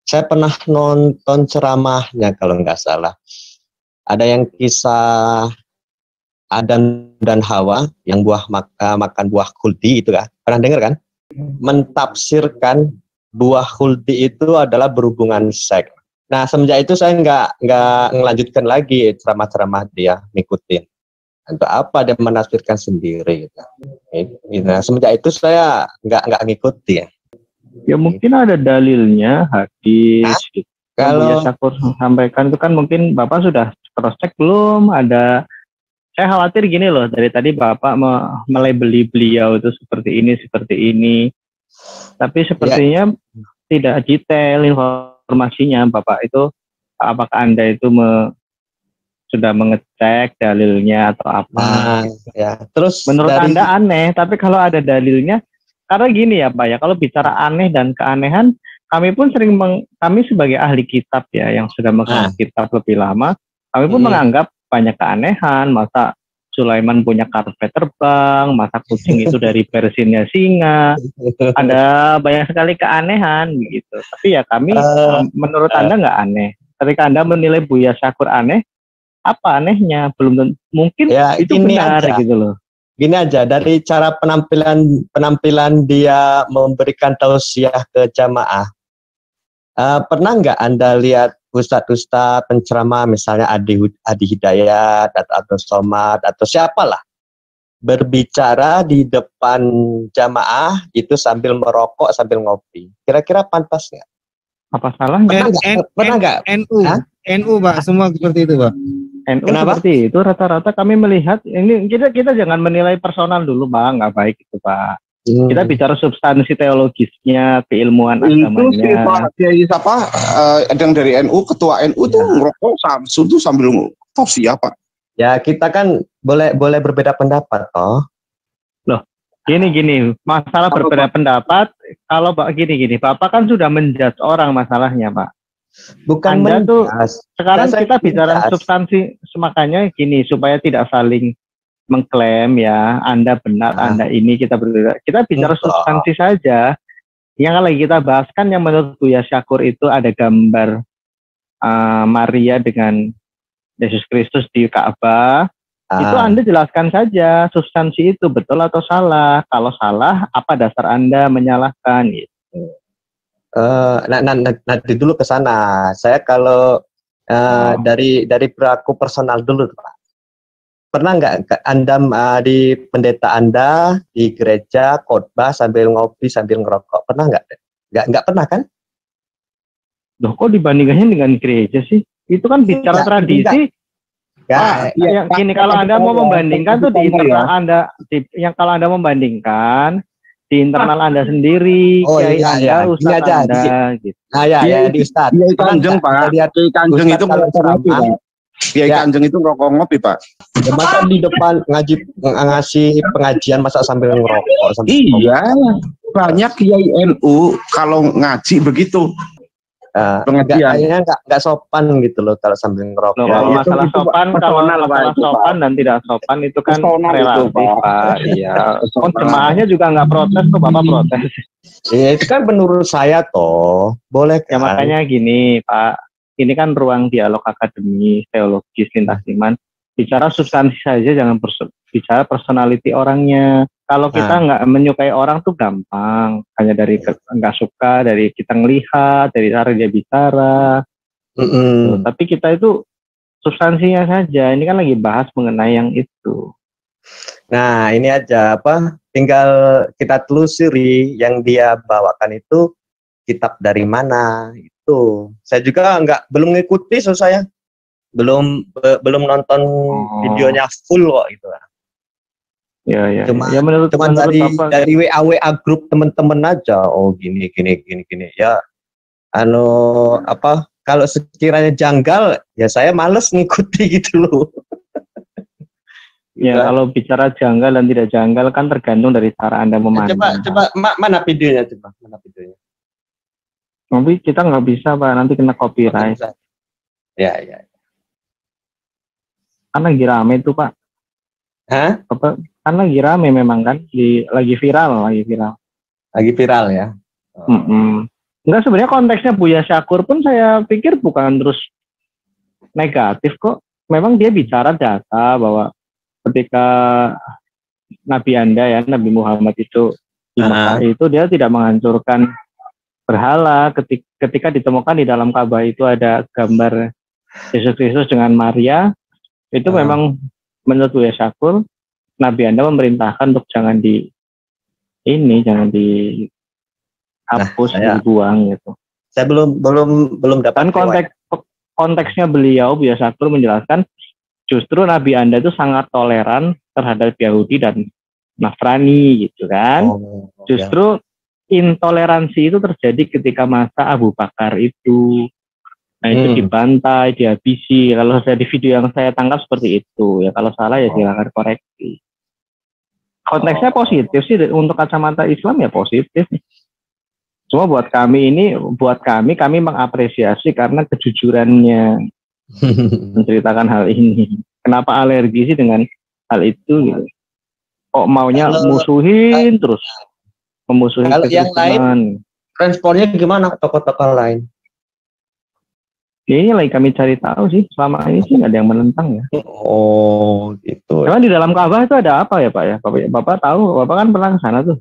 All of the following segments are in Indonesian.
saya pernah nonton ceramahnya kalau nggak salah. Ada yang kisah Adam dan Hawa yang makan buah khuldi itu kan. Pernah dengar kan? Mentafsirkan buah khuldi itu adalah berhubungan seks. Nah, semenjak itu saya nggak ngelanjutkan lagi ceramah-ceramah dia, ngikutin. Untuk apa dia menafsirkan sendiri gitu. Nah, semenjak itu saya nggak ngikuti ya. Ya mungkin ada dalilnya hadis. Kalau Buya Syakur sampaikan itu kan mungkin Bapak sudah cross check belum? Ada, saya khawatir gini loh, dari tadi Bapak melabeli beliau itu seperti ini, tapi sepertinya tidak detail informasinya. Bapak itu, apakah Anda itu sudah mengecek dalilnya atau apa? Ya. Terus menurut Anda aneh, tapi kalau ada dalilnya, karena gini ya Pak ya, kalau bicara aneh dan keanehan, kami pun kami sebagai ahli kitab ya, yang sudah mengenal kitab lebih lama, kami pun menganggap banyak keanehan. Masa Sulaiman punya karpet terbang, masa kucing itu dari versinya singa, ada banyak sekali keanehan gitu. Tapi ya kami, menurut Anda nggak aneh. Ketika Anda menilai Buya Syakur aneh, apa anehnya? Belum mungkin ya, itu benar aja. Gitu loh. Gini aja, dari cara penampilan dia memberikan tausiah ke jamaah, pernah nggak Anda lihat ustadz penceramah misalnya Adi Hidayat atau Somad atau siapalah berbicara di depan jamaah itu sambil merokok sambil ngopi? Kira-kira pantas nggak? Apa salahnya? Pernah nggak? NU Pak, semua seperti itu Pak. NU seperti itu rata-rata kami melihat. Ini kita jangan menilai personal dulu Bang, nggak baik itu Pak. Kita bicara substansi teologisnya, keilmuan agamanya. Itu siapa yang dari NU, ketua NU tuh ngerokok tuh sambil tausiah Pak. Ya kita kan boleh berbeda pendapat toh. Loh, gini masalah berbeda pendapat. Kalau gini Bapak kan sudah menjudge orang masalahnya Pak. Bukan Anda tuh sekarang kita bicara substansi, makanya gini supaya tidak saling mengklaim ya Anda benar, Anda ini, kita berbeda. Kita bicara substansi saja. Yang lagi kita bahas kan yang menurut Buya Syakur itu ada gambar Maria dengan Yesus Kristus di Ka'bah. Itu Anda jelaskan saja substansi itu betul atau salah. Kalau salah, apa dasar Anda menyalahkan gitu. Nanti dulu ke sana. Saya kalau dari perilaku personal dulu, Pak. Pernah nggak Anda di pendeta Anda di gereja khotbah sambil ngopi sambil ngerokok? Pernah nggak? Nggak pernah kan? Loh, kok dibandingkannya dengan gereja sih? Itu kan bicara tradisi. Yang gini, kalau Anda mau membandingkan tuh di internal Anda, kalau Anda membandingkan di internal Anda sendiri, Kiai Anda, Ustadz Anda, gitu. Di Ustadz. Kiai Kanjeng Pak. Kiai Kanjeng itu ngopi Pak. Kiai Kanjeng itu rokok ngopi Pak. Masa di depan ngasih pengajian masa sambil ngerokok? Iya, banyak Kiai NU kalau ngaji begitu. Kayaknya nggak sopan gitu loh kalau sambil ngerokok. Kalau masalah sopan, kalau masalah sopan dan tidak sopan itu kan relatif Pak. Iya. Jemaahnya juga nggak protes kok, Bapak protes. Iya, itu kan menurut saya toh boleh kan? Ya makanya gini Pak, ini kan ruang dialog akademis, teologis, lintas iman. Bicara substansi saja, jangan bicara personality orangnya. Kalau kita nggak menyukai orang tuh gampang, hanya dari nggak suka, dari kita ngelihat, dari cara dia bicara. Tapi kita itu substansinya saja. Ini kan lagi bahas mengenai yang itu. Nah ini aja tinggal kita telusuri yang dia bawakan itu kitab dari mana itu. Saya juga belum ngikuti, saya belum nonton videonya full kok gitu. Ya. Menurut dari WA grup teman-teman aja. Oh gini. Ya, kalau sekiranya janggal, ya saya males ngikuti gitu loh. Ya, kalau bicara janggal dan tidak janggal kan tergantung dari cara Anda memandang. Coba mana videonya coba? Mana videonya? Tapi kita nggak bisa Pak, nanti kena copyright. Ya. Kan lagi rame itu Pak. Hah? Kan lagi rame memang kan, lagi viral. Lagi viral ya. Enggak, sebenarnya konteksnya Buya Syakur pun saya pikir bukan terus negatif kok. Memang dia bicara data bahwa ketika Nabi Anda ya, Nabi Muhammad itu di Mekah itu dia tidak menghancurkan berhala. Ketika ditemukan di dalam Ka'bah itu ada gambar Yesus Kristus dengan Maria, itu memang menurut Buya Syakur, Nabi Anda memerintahkan untuk jangan dihapus, dibuang gitu. Saya belum dapat. Dan konteksnya beliau Buya Syakur menjelaskan justru Nabi Anda itu sangat toleran terhadap Yahudi dan Nasrani gitu kan. Justru intoleransi itu terjadi ketika masa Abu Bakar itu. Nah itu dibantai, dihabisi. Kalau saya di video yang saya tangkap seperti itu ya, kalau salah ya silakan koreksi. Konteksnya positif sih untuk kacamata Islam ya positif. Cuma buat kami mengapresiasi karena kejujurannya menceritakan hal ini. Kenapa alergi sih dengan hal itu gitu? Kok maunya musuhin terus, memusuhin kalau yang lain responnya gimana tokoh-tokoh lain? Ini lagi kami cari tahu sih, selama ini sih nggak ada yang menentang ya. Oh gitu. Karena di dalam Ka'bah itu ada apa ya Pak ya? Bapak tahu, Bapak kan pernah ke sana tuh.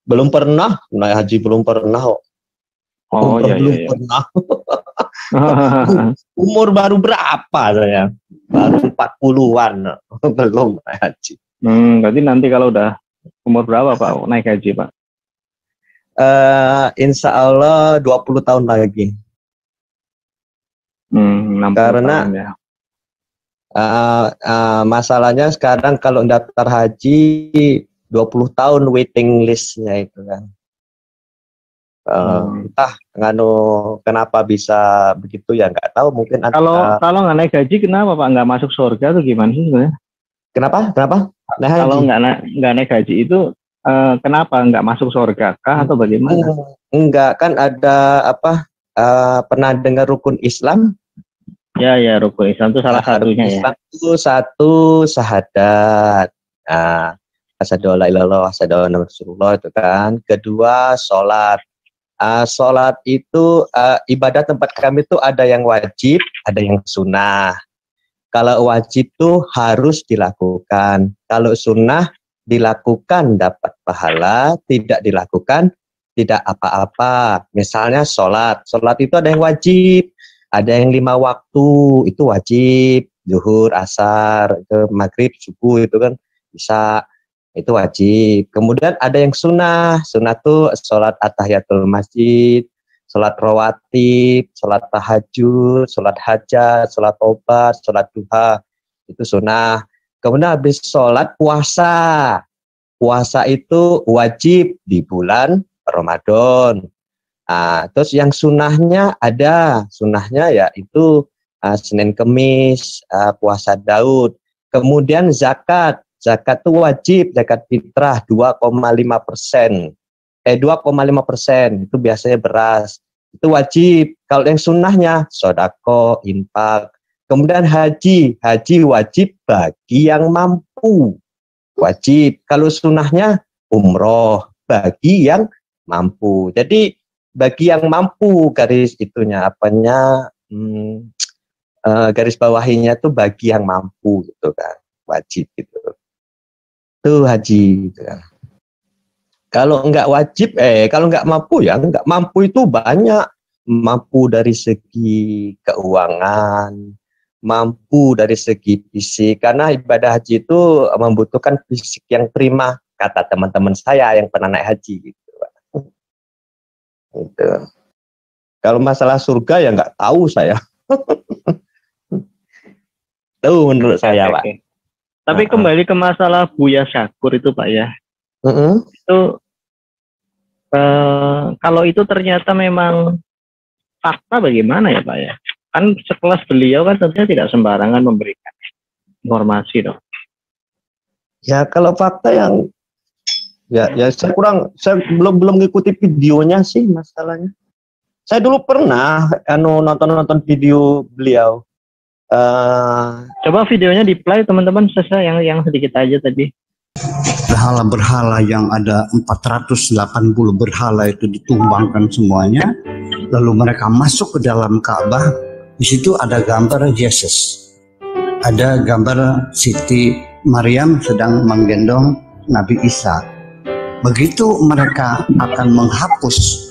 Belum pernah, naik haji belum pernah kok. Oh iya, belum iya. pernah. Umur baru berapa saya? Baru 40-an. Belum naik haji. Berarti nanti kalau udah umur berapa Pak naik haji Pak? Insya Allah 20 tahun lagi. 60 karena tahun ya. Masalahnya sekarang kalau daftar haji 20 tahun waiting listnya itu kan. Entah kenapa bisa begitu ya, nggak tahu, mungkin kalau nggak naik haji kenapa Pak nggak masuk surga tuh gimana sih sebenarnya? Kenapa naik haji? Kalau nggak naik haji itu kenapa nggak masuk surga kah atau bagaimana? Enggak, kan ada pernah dengar rukun Islam? Ya rukun Islam itu salah satunya ya. Islam itu satu syahadat. Asyhadu alla ilaha illallah wa asyhadu anna rasulullah itu kan. Kedua sholat. Sholat itu ibadah tempat kami itu ada yang wajib, ada yang sunnah. Kalau wajib itu harus dilakukan. Kalau sunnah dilakukan dapat pahala, tidak dilakukan tidak apa-apa. Misalnya sholat itu ada yang wajib, ada yang 5 waktu itu wajib, zuhur, asar, maghrib, subuh itu kan bisa, itu wajib. Kemudian ada yang sunnah tuh sholat at-tahiyatul masjid, sholat rawatib, sholat tahajud, sholat hajat, sholat tobat, sholat duha, itu sunnah. Kemudian habis sholat puasa itu wajib di bulan Ramadan. Terus yang sunnahnya ya itu Senin Kemis, puasa Daud. Kemudian zakat itu wajib, zakat fitrah 2,5%. 2,5% itu biasanya beras. Itu wajib. Kalau yang sunnahnya sodako, infak. Kemudian haji wajib bagi yang mampu. Wajib. Kalau sunnahnya umroh bagi yang mampu. Jadi bagi yang mampu, garis itunya garis bawahinya tuh bagi yang mampu gitu kan, wajib gitu. Itu haji gitu kan. Kalau enggak wajib, kalau enggak mampu ya enggak mampu itu banyak. Mampu dari segi keuangan, mampu dari segi fisik, karena ibadah haji itu membutuhkan fisik yang prima, kata teman-teman saya yang pernah naik haji gitu. Gitu. Kalau masalah surga ya nggak tahu saya. Itu menurut saya Pak. Tapi kembali ke masalah Buya Syakur itu Pak ya. Itu kalau itu ternyata memang fakta bagaimana ya Pak ya? Kan sekelas beliau kan tentunya tidak sembarangan memberikan informasi dong. Ya kalau fakta yang Ya saya belum ngikuti videonya sih masalahnya. Saya dulu pernah nonton video beliau. Coba videonya di play teman-teman, yang sedikit aja tadi. berhala-berhala yang ada 480 berhala itu ditumbangkan semuanya, lalu mereka masuk ke dalam Ka'bah. Di situ ada gambar Yesus, ada gambar Siti Maryam sedang menggendong Nabi Isa. Begitu mereka akan menghapus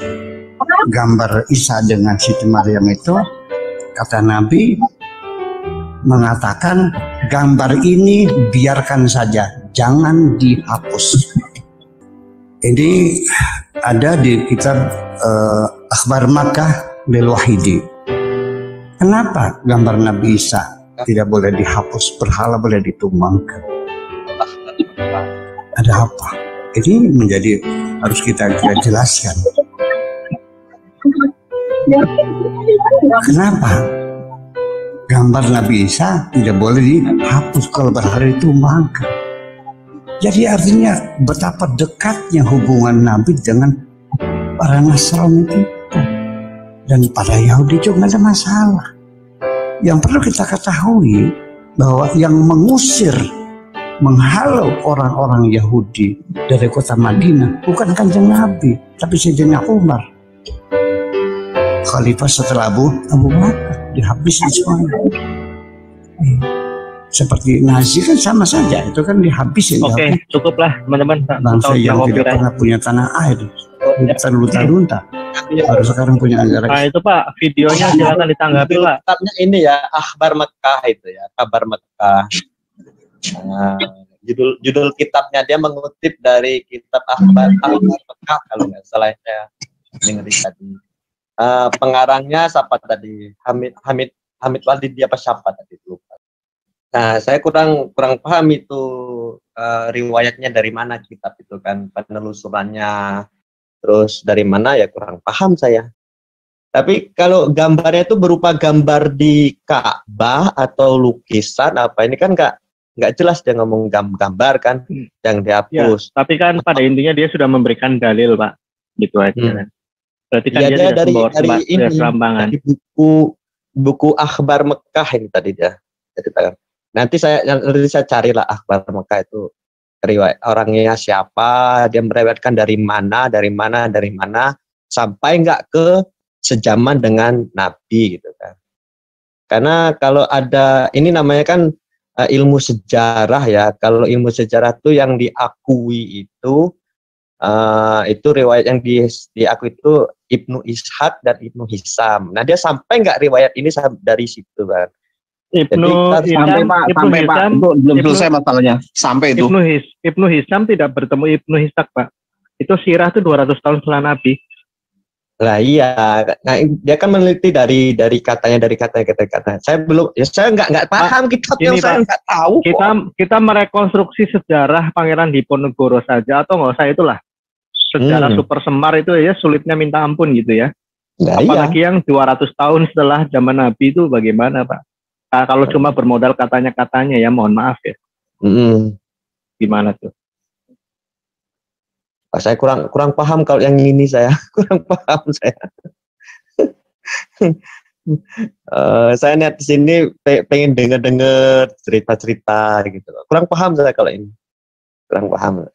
gambar Isa dengan Siti Maryam itu, kata Nabi mengatakan gambar ini biarkan saja, jangan dihapus. Ini ada di kitab Akhbar Makkah lil Wahidi. Kenapa gambar Nabi Isa tidak boleh dihapus, berhala boleh ditumbangkan? Ada apa? Ini menjadi harus kita jelaskan. Kenapa gambar Nabi Isa tidak boleh dihapus kalau berhala ditumbangkan? Jadi artinya betapa dekatnya hubungan Nabi dengan para Nasrani itu. Dan pada Yahudi juga nggak ada masalah. Yang perlu kita ketahui bahwa yang mengusir, menghalau orang-orang Yahudi dari kota Madinah bukan Kanjeng Nabi, tapi Sayyidina Umar. Khalifah setelah Abu Bakar, dihabisin semuanya. Seperti Nazi kan sama saja, itu kan dihabisin. Oke, cukuplah teman-teman. Bangsa yang tidak pernah punya tanah air, terlunta-lunta. Baru sekarang punya negara. Nah itu Pak, videonya silakan ditanggapi Pak. Kitabnya ini ya, Akhbar Mekah itu ya, kabar Mekah. Judul kitabnya dia mengutip dari kitab Akhbar Mekah kalau nggak salah ya. Dengar tadi. Pengarangnya siapa tadi? Hamid Walid dia apa siapa tadi lupa. Nah, saya kurang paham itu riwayatnya dari mana kitab itu kan, penelusurannya. Terus dari mana ya kurang paham saya. Tapi kalau gambarnya itu berupa gambar di Ka'bah atau lukisan apa, ini kan nggak jelas dia ngomong gambar kan yang dihapus. Ya, tapi kan pada intinya dia sudah memberikan dalil Pak, gitu aja. Berarti kan dia dari ini dari buku Akhbar Mekah ini tadi dia. Nanti saya carilah Akhbar Mekah itu. Riwayat orangnya siapa, dia meriwayatkan dari mana sampai nggak ke sejaman dengan Nabi gitu kan. Karena kalau ada ini namanya kan ilmu sejarah ya. Kalau ilmu sejarah tuh yang diakui itu riwayat yang diakui itu Ibnu Ishaq dan Ibnu Hisam. Nah dia sampai nggak riwayat ini dari situ kan. Ibnu Hisam belum selesai masalahnya sampai itu. Ibnu Hisam tidak bertemu Ibnu Ishaq Pak. Itu sirah itu 200 tahun setelah Nabi. Lah iya, nah, dia kan meneliti dari katanya. Saya nggak paham kitab yang saya nggak tahu. Kita merekonstruksi sejarah Pangeran Diponegoro saja atau nggak usah itulah. Sejarah Super Semar itu ya sulitnya minta ampun gitu ya. Nah, apalagi yang 200 tahun setelah zaman Nabi itu bagaimana Pak? Nah, kalau cuma bermodal katanya ya mohon maaf ya. Gimana tuh? Saya kurang paham kalau yang ini saya kurang paham saya. Saya lihat di sini pengen dengar cerita gitu. Kurang paham saya kalau ini. Kurang paham.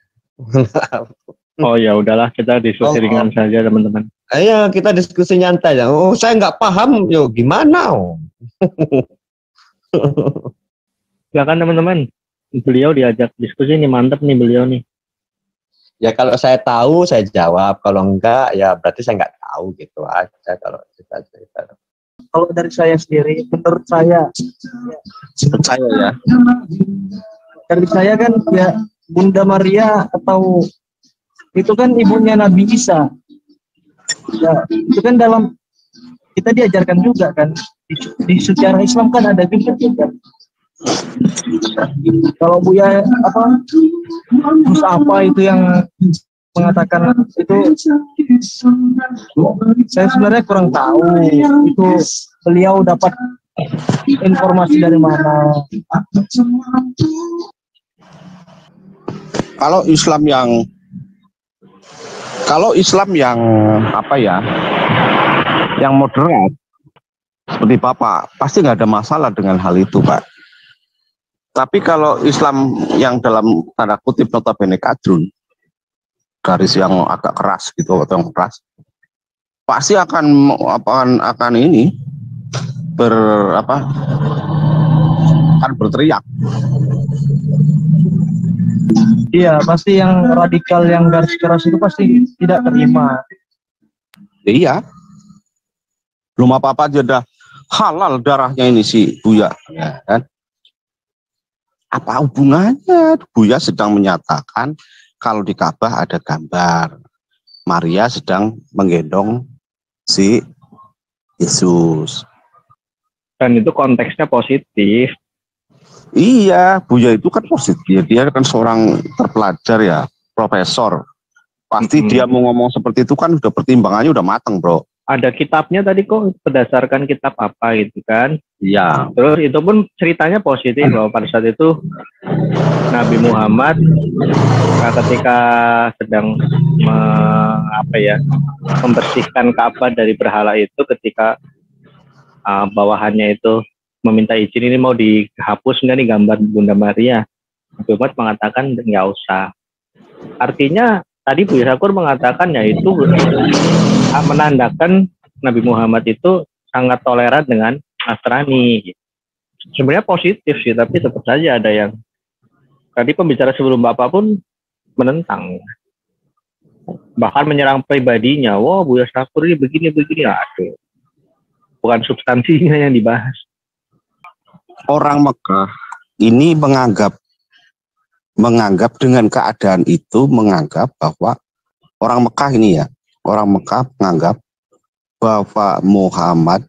Oh ya udahlah kita diskusi ringan saja teman-teman. Ayo kita diskusi nyantai ya. Oh saya nggak paham, yo gimana? Silakan teman-teman. Beliau diajak diskusi nih, mantep nih beliau nih. Ya kalau saya tahu saya jawab, kalau enggak ya berarti saya nggak tahu gitu aja kalau cerita. Kalau dari saya sendiri, menurut saya ya. Dari saya kan ya Bunda Maria atau itu kan ibunya Nabi Isa. Ya, itu kan dalam kita diajarkan juga kan di sejarah Islam kan ada juga. Kalau Buya apa itu yang mengatakan itu saya sebenarnya kurang tahu itu beliau dapat informasi dari mana. Kalau Islam yang apa ya, yang moderat seperti Bapak pasti nggak ada masalah dengan hal itu Pak. Tapi kalau Islam yang dalam tanda kutip notabene kadrun, garis yang agak keras gitu atau yang keras, pasti akan ini akan berteriak. Iya, pasti yang radikal, yang garis keras itu pasti tidak terima. Iya. Belum apa-apa aja dah halal darahnya ini si Buya, ya kan? Apa hubungannya? Buya sedang menyatakan kalau di Ka'bah ada gambar Maria sedang menggendong si Yesus. Dan itu konteksnya positif. Iya, Buya itu kan positif. Dia kan seorang terpelajar ya, profesor. Pasti dia mau ngomong seperti itu kan udah pertimbangannya udah matang, bro. Ada kitabnya tadi kok, berdasarkan kitab apa gitu kan. Iya. Terus itu pun ceritanya positif bahwa pada saat itu Nabi Muhammad ketika sedang membersihkan Ka'bah dari berhala itu, ketika bawahannya itu meminta izin, ini mau dihapus nggak nih gambar Bunda Maria. Nabi Muhammad mengatakan nggak usah. Artinya tadi Bu Syakur mengatakan ya itu menandakan Nabi Muhammad itu sangat toleran dengan Nasrani. Sebenarnya positif sih, tapi tetap saja ada yang tadi pembicara sebelum Bapak pun menentang, bahkan menyerang pribadinya. Wah, Bu Syakur ini begini, aduh. Bukan substansinya yang dibahas. Orang Mekah ini menganggap dengan keadaan itu, menganggap bahwa orang Mekah ini ya, orang Mekah menganggap bahwa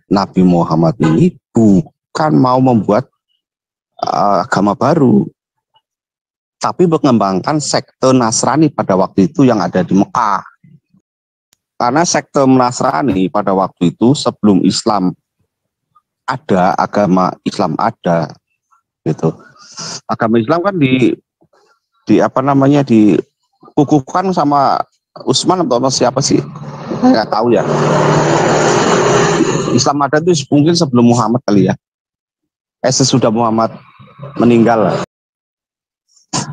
Nabi Muhammad ini bukan mau membuat agama baru, tapi mengembangkan sekte Nasrani pada waktu itu yang ada di Mekah. Karena sekte Nasrani pada waktu itu sebelum Islam ada, agama Islam ada gitu. Agama Islam kan dikukuhkan sama Utsman atau siapa sih? Nggak tahu ya. Islam ada itu mungkin sebelum Muhammad kali ya. Sesudah Muhammad meninggal.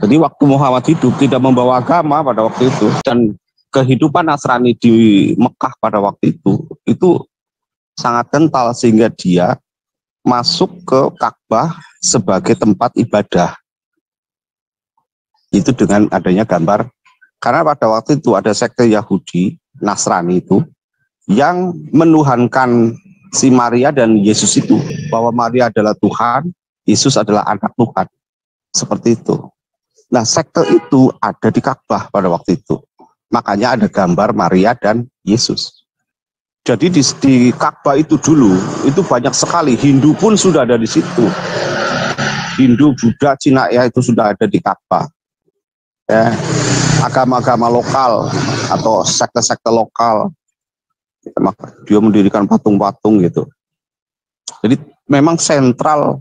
Jadi waktu Muhammad hidup tidak membawa agama pada waktu itu, dan kehidupan Nasrani di Mekah pada waktu itu sangat kental sehingga dia masuk ke Ka'bah sebagai tempat ibadah. Itu dengan adanya gambar, karena pada waktu itu ada sekte Yahudi Nasrani itu yang menuhankan si Maria dan Yesus itu, bahwa Maria adalah Tuhan, Yesus adalah anak Tuhan, seperti itu. Nah, sekte itu ada di Ka'bah pada waktu itu, makanya ada gambar Maria dan Yesus. Jadi di Ka'bah itu dulu itu banyak sekali, Hindu pun sudah ada di situ, Hindu, Buddha, Cina ya, itu sudah ada di Ka'bah. Ya, agama-agama lokal atau sekte-sekte lokal, dia mendirikan patung-patung gitu. Jadi memang sentral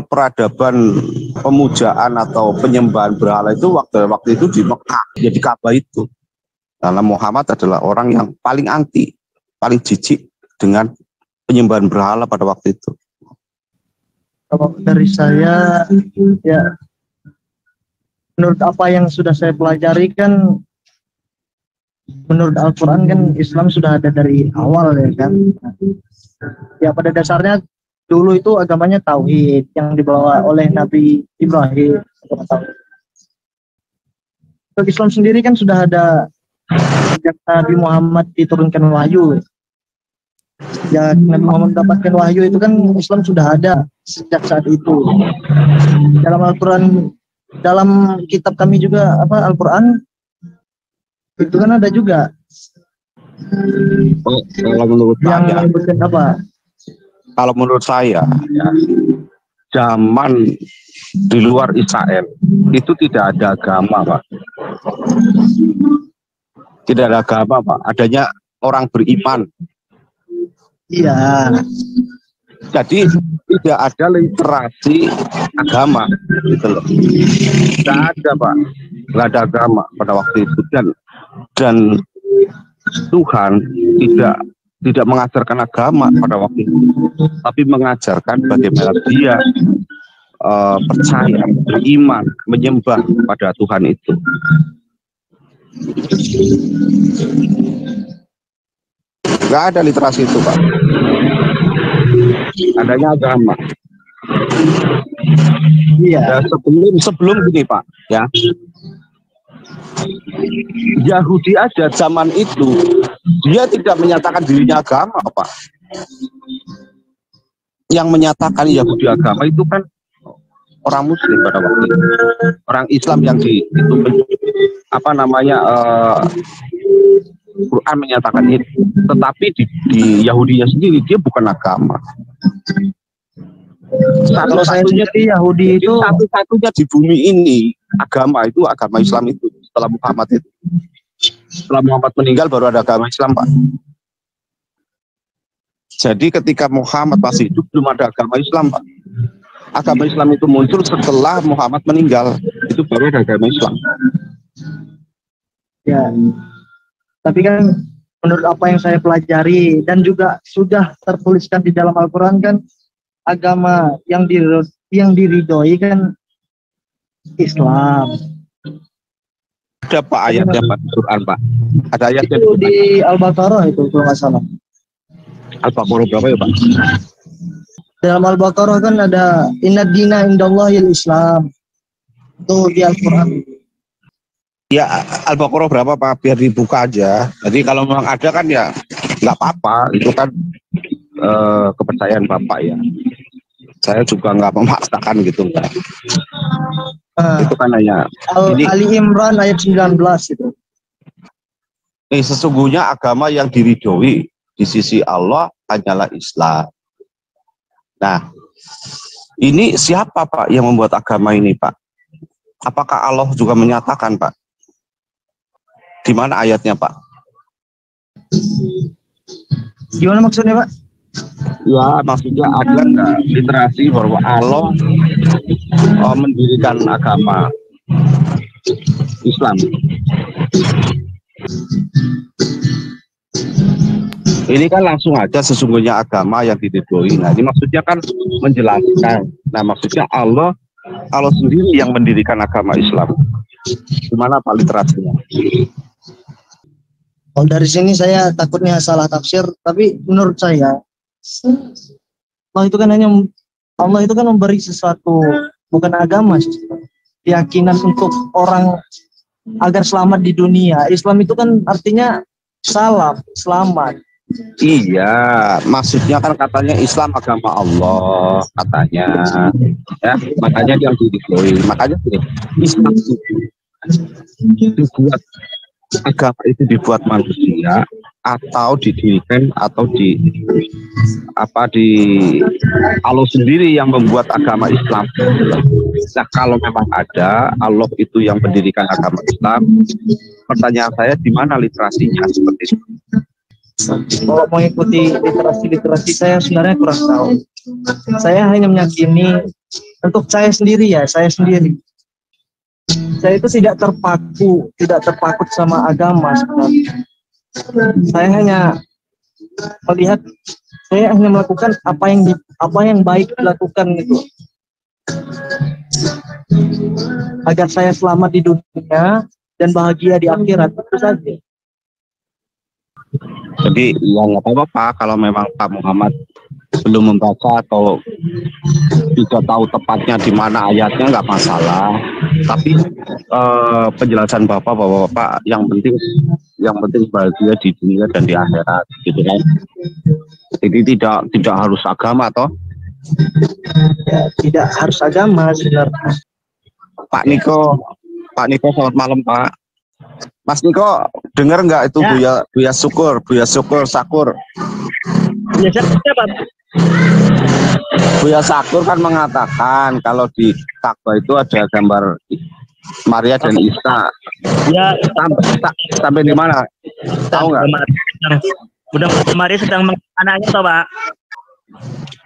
peradaban pemujaan atau penyembahan berhala itu waktu itu di Mekah, ya di Ka'bah itu. Karena Muhammad adalah orang yang paling anti, paling jijik dengan penyembahan berhala pada waktu itu. Kalau dari saya ya, menurut apa yang sudah saya pelajari kan, menurut Al-Quran kan Islam sudah ada dari awal ya kan. Ya pada dasarnya dulu itu agamanya Tauhid yang dibawa oleh Nabi Ibrahim. Untuk Islam sendiri kan sudah ada sejak Nabi Muhammad diturunkan wahyu. Ya, Nabi Muhammad mendapatkan wahyu itu kan Islam sudah ada sejak saat itu. Dalam Al-Quran, dalam kitab kami juga Al-Quran itu kan ada juga. Kalau menurut yang saya, menyebutkan apa? Kalau menurut saya, ya, zaman di luar Israel itu tidak ada agama, Pak. Tidak ada agama, Pak. Adanya orang beriman. Iya. Jadi tidak ada literasi agama, gitu loh. Tidak ada, Pak. Tidak ada agama pada waktu itu, dan Tuhan tidak mengajarkan agama pada waktu itu, tapi mengajarkan bagaimana dia percaya, beriman, menyembah pada Tuhan itu. Nggak ada literasi itu, Pak. Adanya agama. Iya. Ya, sebelum gini, Pak, ya. Yahudi aja zaman itu dia tidak menyatakan dirinya agama, Pak. Yang menyatakan Yahudi agama itu kan orang Muslim pada waktu itu, orang Islam yang itu Quran menyatakan itu, tetapi di Yahudinya sendiri dia bukan agama. Kalau saya sendiri Yahudi itu satu-satunya di bumi ini agama itu agama Islam itu setelah Muhammad itu. Setelah Muhammad meninggal baru ada agama Islam, Pak. Jadi ketika Muhammad masih hidup belum ada agama Islam, Pak. Agama Islam itu muncul setelah Muhammad meninggal, itu baru ada agama Islam. ya. Tapi kan menurut apa yang saya pelajari dan juga sudah tertuliskan di dalam Al-Quran kan, agama yang diridhoi kan Islam. Ada Pak ayatnya Pak Quran, Pak. Ada ayatnya Itu di Al-Baqarah itu kalau nggak salah. Al-Baqarah berapa ya, Pak? Dalam Al-Baqarah kan ada inna dina indallahil Islam. Itu di Al-Quran. Ya, Al-Baqarah berapa, Pak? Biar dibuka aja. Jadi kalau memang ada kan ya nggak apa-apa. Itu kan kepercayaan Bapak ya. Saya juga nggak memaksakan gitu, Pak. Itu kan hanya Ali Imran ayat 19 itu. Sesungguhnya agama yang diridhoi di sisi Allah hanyalah Islam. Nah, ini siapa, Pak, yang membuat agama ini, Pak? Apakah Allah juga menyatakan, Pak? Di mana ayatnya, Pak? Gimana maksudnya, Pak? Ya, maksudnya ada nggak literasi bahwa Allah mendirikan agama Islam? Ini kan langsung aja sesungguhnya agama yang diridhoi. Nah, ini maksudnya kan menjelaskan. Nah, maksudnya Allah sendiri yang mendirikan agama Islam. Gimana Pak literasinya? Oh, dari sini saya takutnya salah tafsir, tapi menurut saya Allah itu kan memberi sesuatu, bukan agama, keyakinan untuk orang agar selamat di dunia. Islam itu kan artinya selamat. Iya, maksudnya kan katanya Islam agama Allah katanya, ya makanya yang diridhoi. Makanya gini, Islam itu dibuat, agama itu dibuat manusia atau didirikan atau di Allah sendiri yang membuat agama Islam. Nah, kalau memang ada Allah itu yang mendirikan agama Islam, pertanyaan saya di mana literasinya seperti itu? Kalau mengikuti literasi saya sebenarnya kurang tahu. Saya hanya meyakini untuk saya sendiri. Saya itu tidak terpaku sama agama sebenarnya. Saya hanya melihat, saya hanya melakukan apa yang baik dilakukan gitu, agar saya selamat di dunia dan bahagia di akhirat, itu saja. Jadi ya nggak apa-apa Pak, kalau memang Pak Muhammad belum membaca atau tidak tahu tepatnya di mana ayatnya nggak masalah. Tapi penjelasan Bapak bahwa Bapak yang penting bahagia di dunia dan di akhirat, gitu kan? Jadi tidak harus agama toh? Ya, tidak harus agama sebenarnya. Pak Niko selamat malam Pak. Mas Niko, dengar nggak itu ya. Buya Sakur? Ya, siapa? Buya Sakur kan mengatakan kalau di Ka'bah itu ada gambar Maria dan Isa. Ya, sampai di mana? Tahu nggak? Udah Maria sedang anaknya toh, Pak.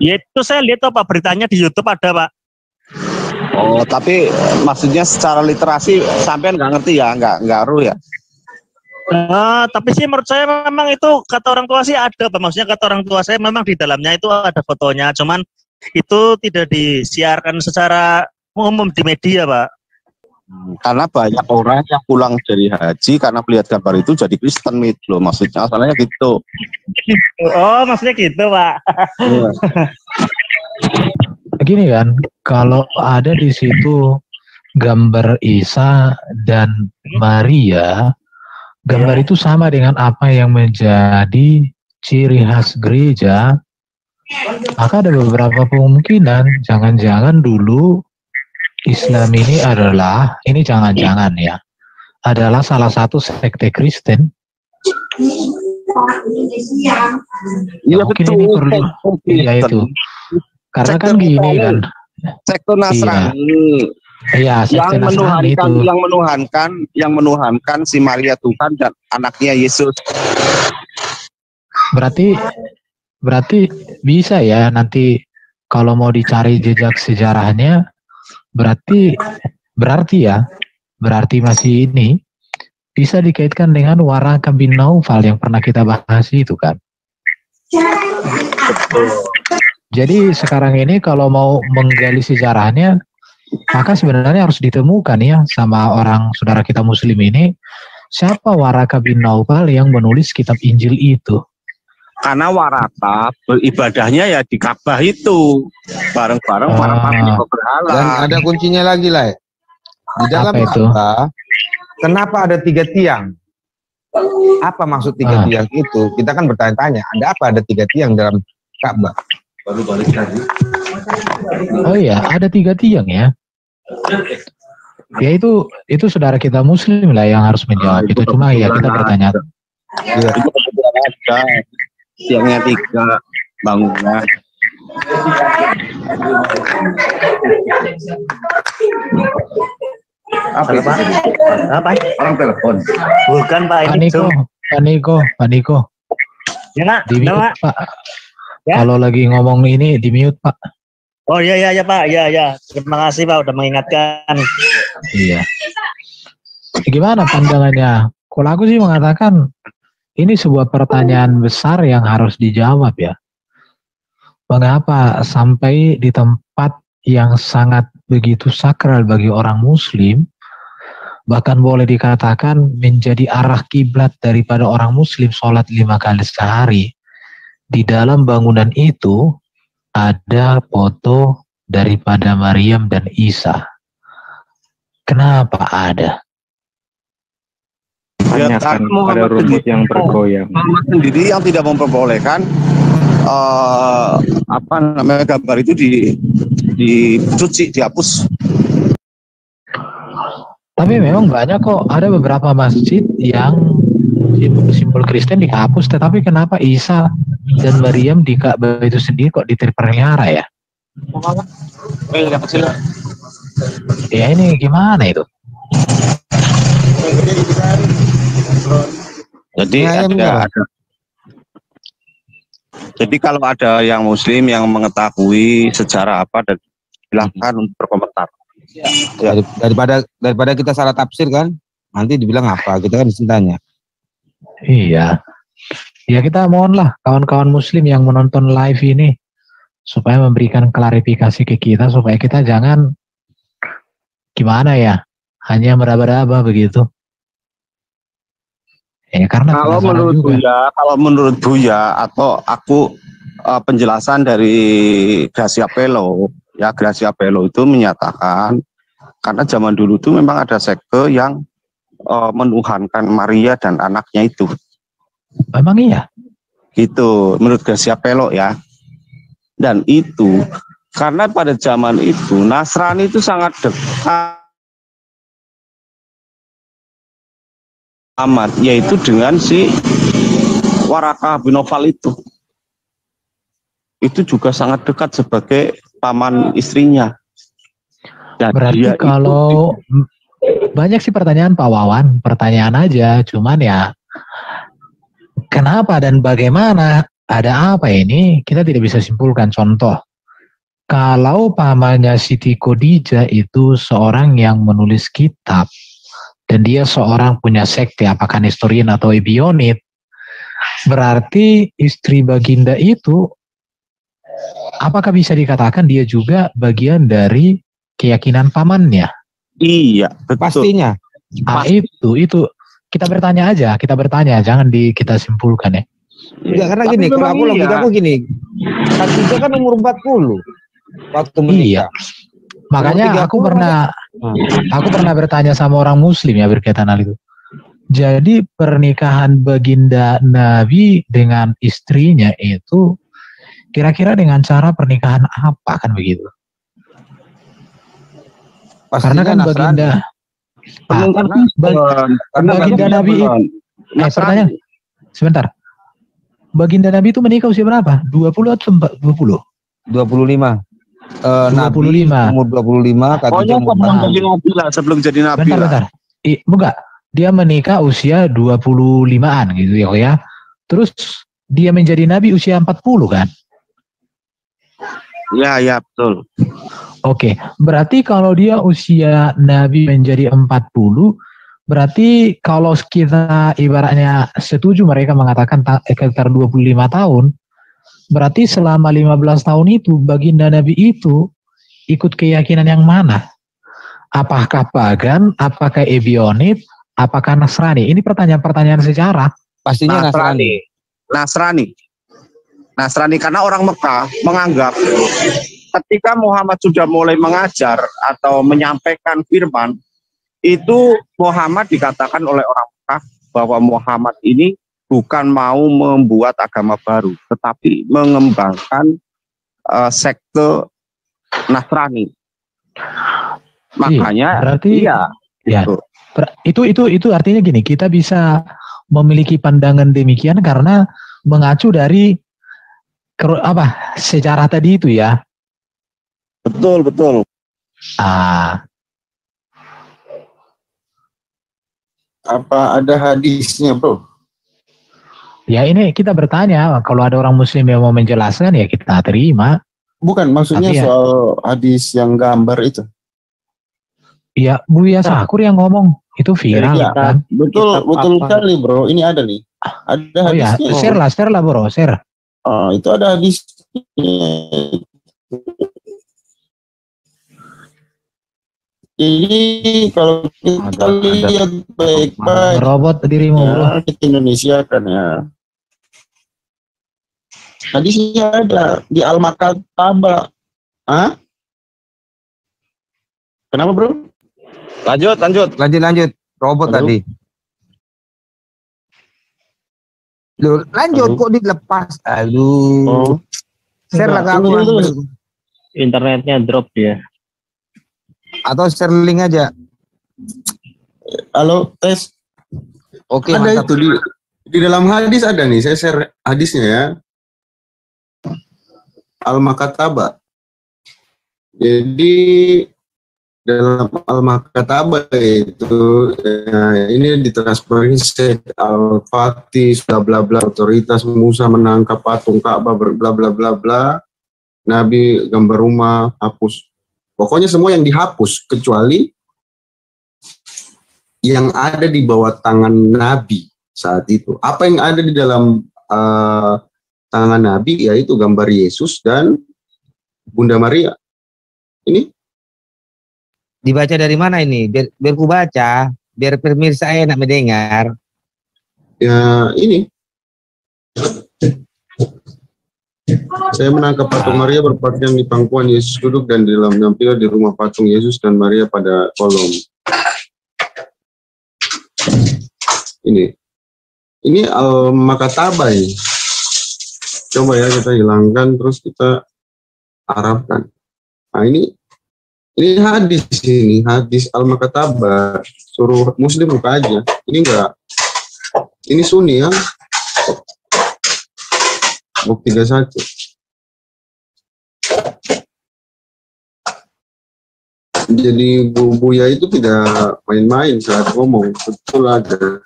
Ya itu saya lihat toh Pak, beritanya di YouTube ada, Pak. Oh, tapi maksudnya secara literasi sampean nggak ngerti ya, nggak ruh ya? Tapi sih menurut saya memang itu kata orang tua sih ada, Pak. Maksudnya kata orang tua saya memang di dalamnya itu ada fotonya, cuman itu tidak disiarkan secara umum di media, Pak. Karena banyak orang yang pulang dari haji karena melihat gambar itu jadi Kristen itu loh, maksudnya asalnya gitu. Oh, maksudnya gitu, Pak. Iya. Begini kan, kalau ada di situ gambar Isa dan Maria, gambar itu sama dengan apa yang menjadi ciri khas gereja, maka ada beberapa kemungkinan jangan-jangan dulu Islam ini adalah, ini jangan-jangan ya, adalah salah satu sekte Kristen. Iya, mungkin betul. ini perlu, iya itu. Karena kan gini kan, sekte Nasrani iya, sekte Nasrani itu. yang menuhankan si Maria Tuhan dan anaknya Yesus. Berarti bisa ya nanti kalau mau dicari jejak sejarahnya, berarti masih ini bisa dikaitkan dengan Waraka bin Naufal yang pernah kita bahas itu kan. Jadi sekarang ini kalau mau menggali sejarahnya, maka sebenarnya harus ditemukan ya sama orang saudara kita Muslim ini, siapa Waraka bin Naufal yang menulis kitab Injil itu. Karena Waraka beribadahnya ya di Ka'bah itu bareng-bareng para pemilik berhala. Dan ada kuncinya lagi lah. Di dalam Ka'bah, kenapa ada 3 tiang? Apa maksud 3 tiang itu? Kita kan bertanya-tanya, ada apa ada 3 tiang dalam Ka'bah? Baru balik lagi. Oh iya, ada 3 tiang ya. Ya itu saudara kita Muslim lah yang harus menjawab itu. Cuma ya kita bertanya. Iya. Itu kebetulan ada tiangnya 3 bangunan. Apa? Orang telepon. Bukan, Pak, ini Paniko. Ya, Nak. Di mute, Pak. Ya? Kalau lagi ngomong ini di mute, Pak. Oh iya Pak, ya. Terima kasih Pak udah mengingatkan. Iya. Gimana pandangannya? Kalau aku sih mengatakan ini sebuah pertanyaan besar yang harus dijawab ya. Mengapa sampai di tempat yang sangat begitu sakral bagi orang Muslim, bahkan boleh dikatakan menjadi arah kiblat daripada orang Muslim sholat 5 kali sehari, di dalam bangunan itu ada foto daripada Maryam dan Isa. Kenapa ada? Tanyakan pada rumput yang bergoyang. Muhammad sendiri yang tidak memperbolehkan gambar itu dicuci, dihapus. Tapi memang banyak kok, ada beberapa masjid yang simbol Kristen dihapus, tetapi kenapa Isa dan Maryam di Ka'bah itu sendiri kok dipelihara ya? Ya ini gimana itu? Jadi jadi kalau ada yang Muslim yang mengetahui sejarah apa, dan silahkan untuk berkomentar. Ya. Daripada kita salah tafsir kan, nanti dibilang apa? Kita kan disintanya. Iya. Ya kita mohonlah kawan-kawan Muslim yang menonton live ini supaya memberikan klarifikasi ke kita supaya kita jangan gimana ya, hanya meraba-raba begitu. Ya karena kalau menurut Buya atau aku penjelasan dari Gracia Pelo, ya Gracia Pelo itu menyatakan karena zaman dulu itu memang ada sekte yang menuhankan Maria dan anaknya itu. Memang iya? Gitu, menurut Gracia Pelo ya. Dan itu karena pada zaman itu Nasrani itu sangat dekat amat, yaitu dengan si Waraka bin Naufal itu juga sangat dekat sebagai paman istrinya. Dan berarti kalau banyak sih pertanyaan Pak Wawan, pertanyaan aja, cuman ya kenapa dan bagaimana, ada apa ini, kita tidak bisa simpulkan. Contoh, kalau pamannya Siti Khadijah itu seorang yang menulis kitab, dan dia seorang punya sekte, apakah Nestorian atau Ebionit, berarti istri baginda itu apakah bisa dikatakan dia juga bagian dari keyakinan pamannya? Iya, betul. Pastinya. Itu kita bertanya aja, jangan kita simpulkan ya. Enggak, karena Tapi gini, kalau memang aku logikaku gini, Khadijah kan umur 40 waktu menikah. Iya. Makanya aku pernah bertanya sama orang muslim ya berkaitan hal itu. Jadi pernikahan baginda Nabi dengan istrinya itu kira-kira dengan cara pernikahan apa kan begitu? Pastinya Karena kan baginda baginda Nabi pertanyaan sebentar. Baginda Nabi itu menikah usia berapa? 20 atau 20? 25. 25. Nabi umur 25, Khadijah sebelum jadi nabi Bentar. Enggak. Dia menikah usia 25-an gitu ya. Terus dia menjadi nabi usia 40 kan? Ya, betul. Oke, berarti kalau dia usia nabi menjadi 40, berarti kalau kita ibaratnya setuju mereka mengatakan sekitar 25 tahun, berarti selama 15 tahun itu baginda Nabi itu ikut keyakinan yang mana? Apakah pagan, apakah Ebionit, apakah Nasrani? Ini pertanyaan-pertanyaan sejarah. Pastinya Nasrani karena orang Mekah menganggap ketika Muhammad sudah mulai mengajar atau menyampaikan firman, itu Muhammad dikatakan oleh orang Mekah bahwa Muhammad ini bukan mau membuat agama baru, tetapi mengembangkan sekte Nasrani. Makanya berarti itu artinya gini, kita bisa memiliki pandangan demikian karena mengacu dari sejarah tadi itu ya. Betul. Apa ada hadisnya, Bro? Ya ini kita bertanya, kalau ada orang muslim yang mau menjelaskan ya kita terima. Bukan, maksudnya soal hadis yang gambar itu. Iya, Buya Sakur yang ngomong, itu viral kan? Betul sekali, Bro. Ini ada nih. Ada hadisnya. Share lah bro, share. Oh, itu ada hadisnya. Jadi kalau kita lihat baik-baik, robot dirimu bro. Kita Indonesia kan ya. Hadisnya ada di Al-Maktabah. Kenapa bro? Lanjut. Robot tadi. Loh, lanjut kok dilepas. Aduh. Share lah kamu. Internetnya drop dia. Atau share link aja. Halo, tes. Oke, ada mantap. itu di dalam hadis ada nih. Saya share hadisnya ya. Al-Maktabah. Jadi dalam Al-Maktabah itu ini ditransferin Al-Fatih bla bla otoritas Musa menangkap patung Ka'bah bla bla bla bla, Nabi gambar rumah hapus, pokoknya semua yang dihapus kecuali yang ada di bawah tangan Nabi saat itu. Apa yang ada di dalam tangan Nabi yaitu gambar Yesus dan Bunda Maria. Ini dibaca dari mana ini? Biar ku baca, biar pemirsa enak mendengar. Ya ini. Saya menangkap patung Maria berpakaian di pangkuan Yesus duduk dan di dalamnya di rumah patung Yesus dan Maria pada kolom. Ini Al-Maktabah ini. Coba ya kita hilangkan terus kita Arabkan. Nah ini hadis Al-Maktabah, suruh muslim buka aja. Ini enggak, ini Sunni ya. Bukti 31. Jadi Buya itu tidak main-main saat ngomong, betul ada.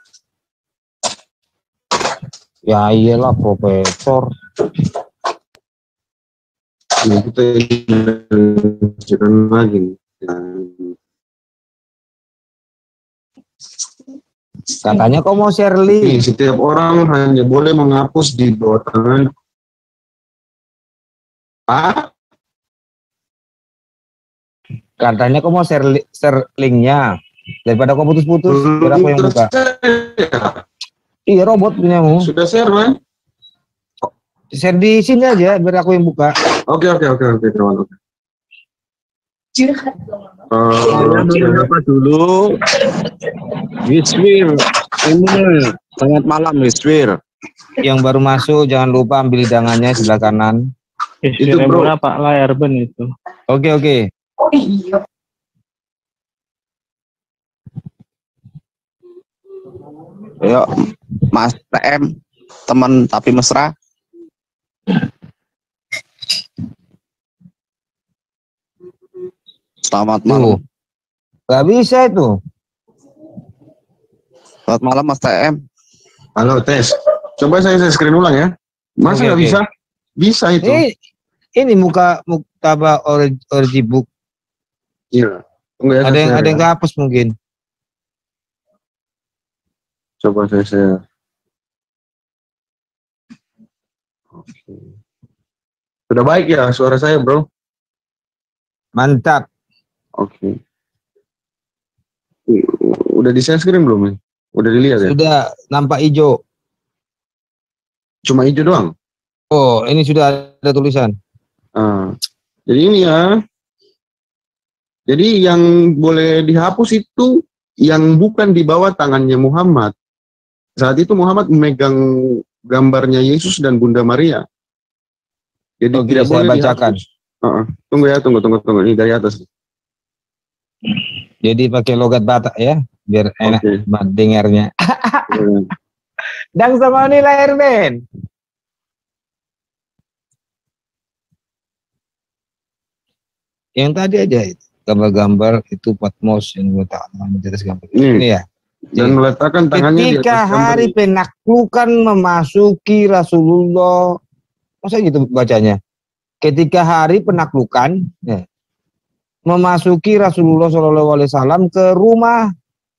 Ya iyalah profesor. Ya, kita jangan lagi. Katanya kau mau share link. Setiap orang hanya boleh menghapus di bawah tangan Ah, Katanya kau mau share linknya. Daripada kau putus-putus, biar aku yang buka. Iya, robot punyamu. Sudah share, man. Share di sini aja, biar aku yang buka. Oke, kawan. Apa dulu? Wiswir, ini selamat malam Wiswir. Yang baru masuk, jangan lupa ambil hidangannya sebelah kanan. Itu bro, Pak layar ben itu. Oke. Oh iya. Ayo, Mas PM, teman tapi mesra. Selamat malam. Gak bisa itu. Selamat malam Mas TM. Halo, tes. Coba saya screen ulang ya. Masa nggak bisa? Bisa itu. Ini muka muktaba origi book. Iya. Ya, ada yang kehapus mungkin. Coba saya share. Oke. Sudah baik ya suara saya, bro? Mantap. Oke. Udah di share screen belum? Udah dilihat ya? Sudah, nampak hijau. Cuma hijau doang? Oh, ini sudah ada tulisan. Jadi ini ya. Jadi yang boleh dihapus itu yang bukan di bawah tangannya Muhammad. Saat itu Muhammad memegang gambarnya Yesus dan Bunda Maria. Jadi tidak boleh bacakan. Tunggu ya, tunggu. Ini dari atas. Jadi pakai logat Batak ya, biar enak dengarnya. Dan sama nilai Erben. Yang tadi aja itu gambar-gambar itu Patmos yang meletakkan di atas gambar. Ini ya. Dan meletakkan tangannya ketika di atas hari penaklukan memasuki Rasulullah, masa gitu bacanya? Ketika hari penaklukan ya, memasuki Rasulullah SAW ke rumah,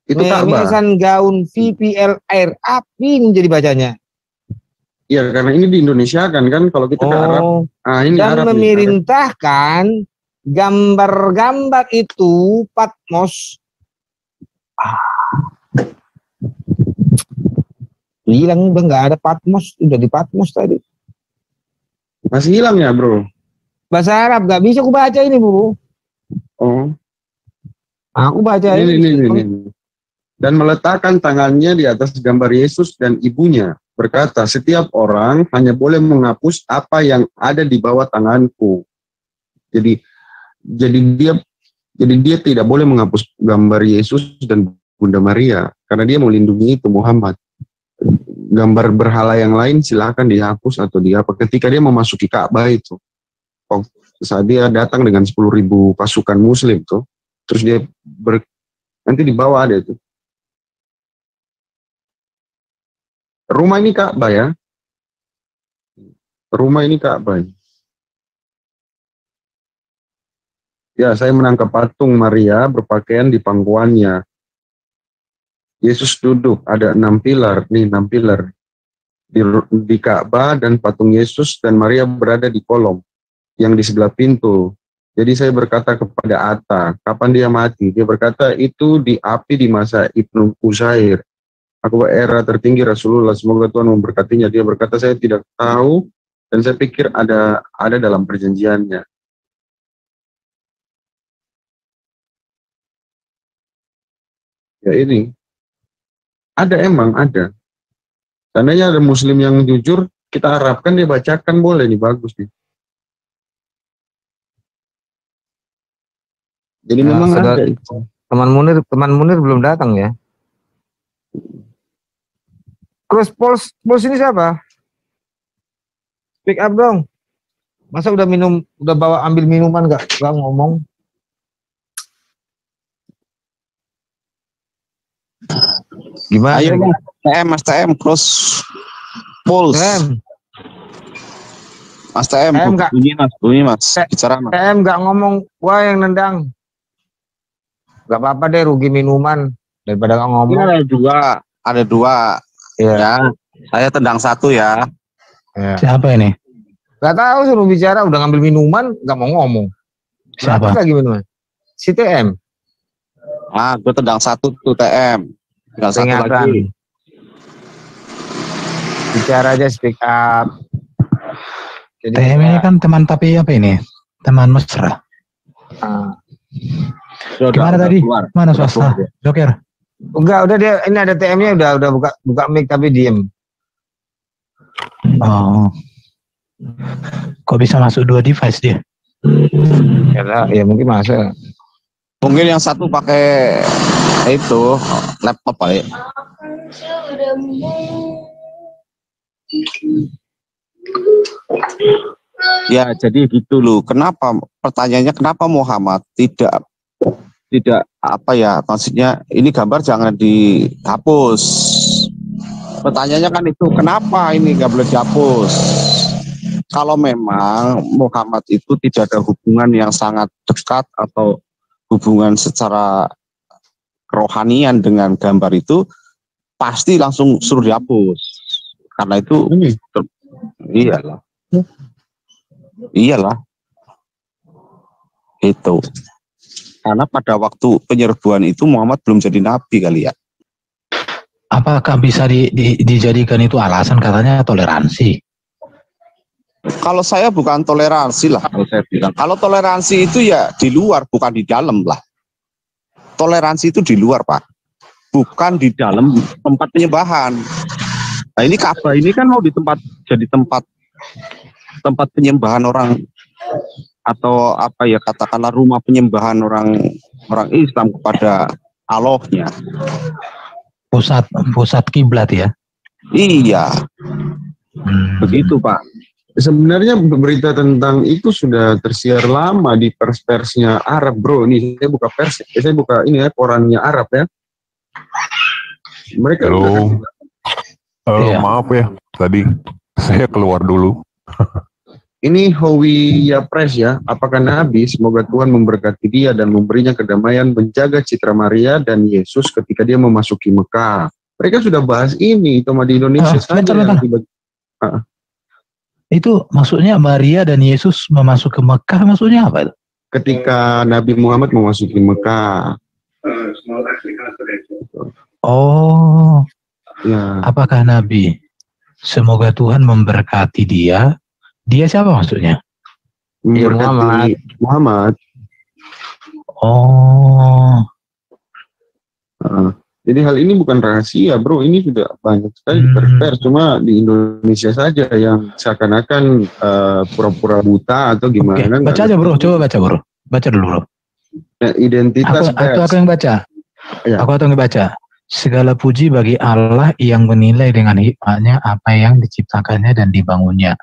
itu memesan gaun VPL Air, api menjadi bacanya. Iya, karena ini di Indonesia kan kalau kita ke Arab, ini dan Arab memerintahkan gambar-gambar itu Patmos. Hilang udah nggak ada Patmos, udah di Patmos tadi. Masih hilang ya, bro? Bahasa Arab nggak bisa aku baca ini, Bu. Oh. Aku baca ini. Dan meletakkan tangannya di atas gambar Yesus dan ibunya, berkata, setiap orang hanya boleh menghapus apa yang ada di bawah tanganku. Jadi dia tidak boleh menghapus gambar Yesus dan Bunda Maria karena dia melindungi itu Muhammad. Gambar berhala yang lain silakan dihapus atau diapa. Ketika dia memasuki Ka'bah itu, saat dia datang dengan 10.000 pasukan Muslim tuh, terus dia nanti di bawah ada itu. Rumah ini Ka'bah ya. Rumah ini Ka'bah. Ya, saya menangkap patung Maria berpakaian di pangkuannya. Yesus duduk, ada 6 pilar, nih 6 pilar di Ka'bah, dan patung Yesus dan Maria berada di kolom yang di sebelah pintu. Jadi saya berkata kepada Atta, kapan dia mati? Dia berkata itu di api di masa Ibnu Uzair. Aku era tertinggi Rasulullah, semoga Tuhan memberkatinya. Dia berkata saya tidak tahu dan saya pikir ada dalam perjanjiannya. Ya ini. Emang ada. Seandainya ada Muslim yang jujur, kita harapkan dia bacakan boleh nih, bagus nih. Jadi memang ada itu. Teman Munir belum datang ya. Terus Pols ini siapa? Speak up dong. Masa udah ambil minuman gak ngomong? Gimana? Ayo Mas TM close Pols. Mas TM bunyi mas. Bicara mas. TM gak ngomong, gua yang nendang. Gak apa-apa deh, rugi minuman daripada gak ngomong. Ada dua. Ya. Saya tendang satu ya. Siapa ini? Gak tahu, suruh bicara, udah ngambil minuman, gak mau ngomong. Siapa? Lagi minuman? Si TM. Ah, gue tendang satu tuh TM. Tinggal satu Peringatan. lagi. Bicara aja, speak up. Jadi TM ini kan teman, tapi apa ini? Teman mesra. Gimana tadi? Mana swasta? Joker? Enggak, udah dia, ini ada TM-nya udah buka mic tapi diem. Oh. Kok bisa masuk 2 device dia? Ya mungkin masuk. Mungkin yang satu pakai itu laptop kali. Ya, jadi gitu loh. Kenapa? Pertanyaannya kenapa Muhammad tidak apa ya? Maksudnya ini gambar jangan dihapus. Pertanyaannya kan itu, kenapa ini nggak boleh dihapus? Kalau memang Muhammad itu tidak ada hubungan yang sangat dekat atau hubungan secara kerohanian dengan gambar itu, pasti langsung suruh dihapus. Karena itu, iyalah, itu. Karena pada waktu penyerbuan itu Muhammad belum jadi nabi kali ya. Apakah bisa dijadikan itu alasan, katanya toleransi? Kalau saya bukan toleransi lah, kalau saya bilang. Kalau toleransi itu ya di luar, bukan di dalam lah. Toleransi itu di luar, Pak. Bukan di dalam tempat penyembahan. Nah, ini Ka'bah ini kan mau jadi tempat penyembahan orang, atau apa ya, katakanlah rumah penyembahan orang Islam kepada Allahnya. Pusat kiblat ya. Iya. Begitu, Pak. Sebenarnya berita tentang itu sudah tersiar lama di persnya Arab, bro. Ini saya buka ini ya, korannya Arab ya. Mereka maaf ya, tadi saya keluar dulu. Ini Hawiyah Press ya. Apakah Nabi, semoga Tuhan memberkati dia dan memberinya kedamaian, menjaga citra Maria dan Yesus ketika dia memasuki Mekah. Mereka sudah bahas ini, cuma di Indonesia saja. Itu maksudnya Maria dan Yesus memasuk ke Mekah, maksudnya apa itu? Ketika Nabi Muhammad memasuki Mekah. Oh, ya. Apakah Nabi, semoga Tuhan memberkati dia? Dia siapa maksudnya? Ya, Muhammad. Oh. Jadi hal ini bukan rahasia, bro. Ini sudah banyak sekali pers, cuma di Indonesia saja yang seakan-akan pura-pura buta atau gimana. Baca aja, bro. Coba baca, bro. Baca dulu, bro. Identitas pers. Aku yang baca. Ya. Aku yang baca. Segala puji bagi Allah yang menilai dengan hikmahnya apa yang diciptakannya dan dibangunnya,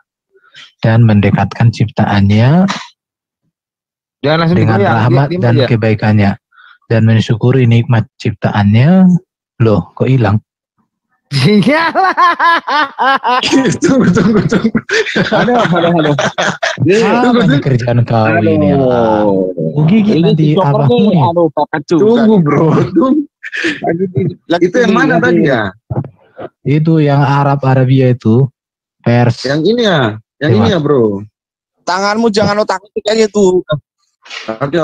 dan mendekatkan ciptaannya dengan rahmat dan kebaikannya, dan mensyukuri nikmat ciptaannya. Loh, kok hilang? Tunggu. Halo. Tunggu. Kerjaan kau ini. Gigi nanti apa? Tunggu, bro. Itu yang mana tadi ya? Itu yang Arabia itu. Pers. Yang ini ya. Yang ini ya, bro. Tanganmu jangan otak-atik aja tuh. Oke.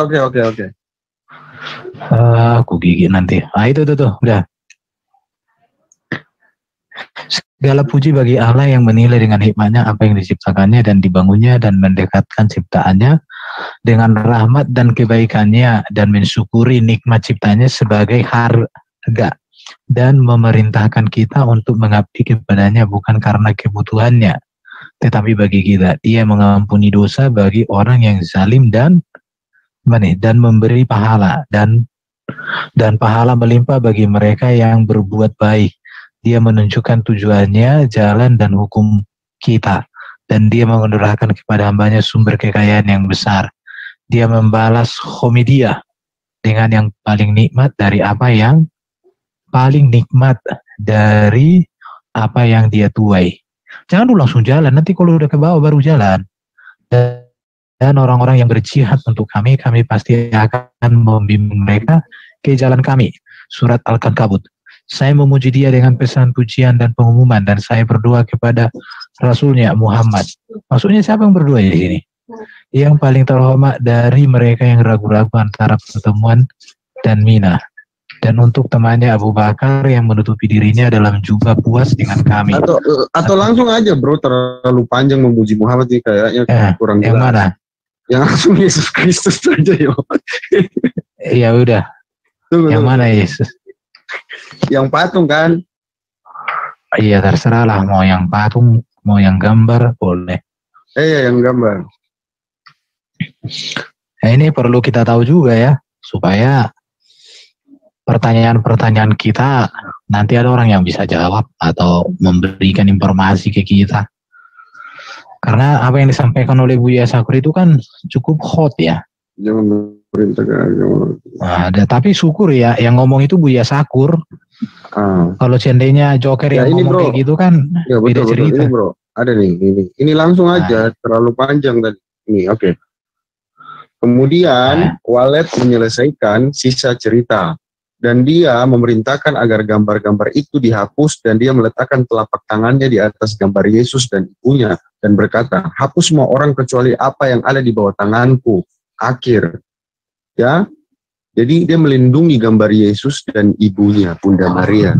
Aku gigit nanti. Itu tuh, udah. Segala puji bagi Allah yang menilai dengan hikmahnya apa yang diciptakannya dan dibangunnya, dan mendekatkan ciptaannya dengan rahmat dan kebaikannya, dan mensyukuri nikmat ciptanya sebagai harga, dan memerintahkan kita untuk mengabdi kepadanya bukan karena kebutuhannya, tetapi bagi kita. Ia mengampuni dosa bagi orang yang zalim dan memberi pahala, dan pahala melimpah bagi mereka yang berbuat baik. Dia menunjukkan tujuannya, jalan dan hukum kita, dan dia menganugerahkan kepada hambanya sumber kekayaan yang besar. Dia membalas Khomidia dengan yang paling nikmat dari apa yang dia tuai. Jangan dulu langsung jalan, nanti kalau udah ke bawah baru jalan. Dan orang-orang yang berjihad untuk kami pasti akan membimbing mereka ke jalan kami. Surat Al-Ankabut. Saya memuji dia dengan pesan pujian dan pengumuman, dan saya berdoa kepada Rasulnya Muhammad. Maksudnya siapa yang berdua di sini? Yang paling terhormat dari mereka yang ragu-ragu antara pertemuan dan Mina. Dan untuk temannya Abu Bakar yang menutupi dirinya dalam jubah puas dengan kami. Atau langsung aja bro, terlalu panjang memuji Muhammad nih kayaknya kurang yang jelas. mana? Yang langsung Yesus Kristus aja yo. Ya udah. Yang mana Yesus? Yang patung kan? Iya terserah lah, mau yang patung, mau yang gambar boleh. Iya yang gambar. Nah ini perlu kita tahu juga ya, supaya pertanyaan-pertanyaan kita nanti ada orang yang bisa jawab atau memberikan informasi ke kita. Karena apa yang disampaikan oleh Buya Sakur itu kan cukup hot ya. Jangan perintahkan agama. Tapi syukur ya, yang ngomong itu Buya Sakur. Kalau seandainya Joker yang ngomong bro, kayak gitu kan ya, beda betul, cerita. Ini bro, ada nih, ini langsung aja, terlalu panjang tadi. Ini oke. Kemudian Walid menyelesaikan sisa cerita. Dan dia memerintahkan agar gambar-gambar itu dihapus dan dia meletakkan telapak tangannya di atas gambar Yesus dan ibunya dan berkata, hapus semua orang kecuali apa yang ada di bawah tanganku. Akhir. Ya. Jadi dia melindungi gambar Yesus dan ibunya, Bunda Maria.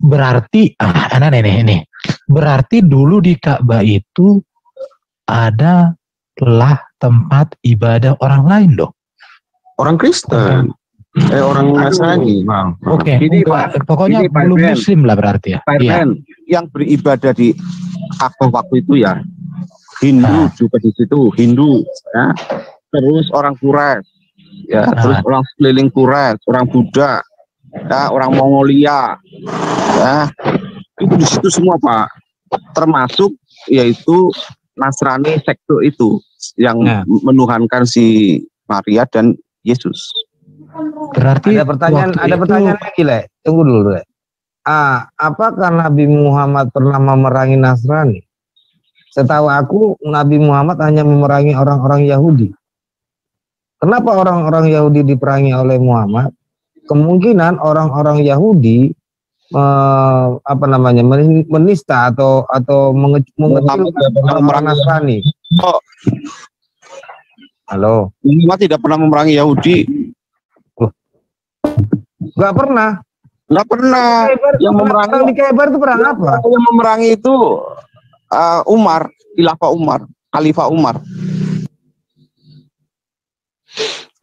Berarti, ini. Berarti dulu di Ka'bah itu adalah tempat ibadah orang lain dong. Orang Kristen. Orang Nasrani, Bang. Oke, pokoknya belum Muslim lah berarti ya. Iya. Yang beribadah di waktu itu ya Hindu juga di situ, Hindu, ya. Terus orang Quraisy, ya. Terus orang sekeliling Quraisy, orang Buddha, ya, orang Mongolia, ya. Itu di situ semua Pak. Termasuk yaitu Nasrani sekte itu yang menuhankan si Maria dan Yesus. Berarti ada pertanyaan lagi Le. Tunggu dulu Le. Apakah Nabi Muhammad pernah memerangi Nasrani? Setahu aku Nabi Muhammad hanya memerangi orang-orang Yahudi. Kenapa orang-orang Yahudi diperangi oleh Muhammad? Kemungkinan orang-orang Yahudi menista atau mengecilkan orang-orang Nasrani. Halo. Muhammad tidak pernah memerangi Yahudi. Nggak pernah. Yang memerangi di Khaybar itu perang apa? Yang memerangi itu Umar, Khalifah Umar.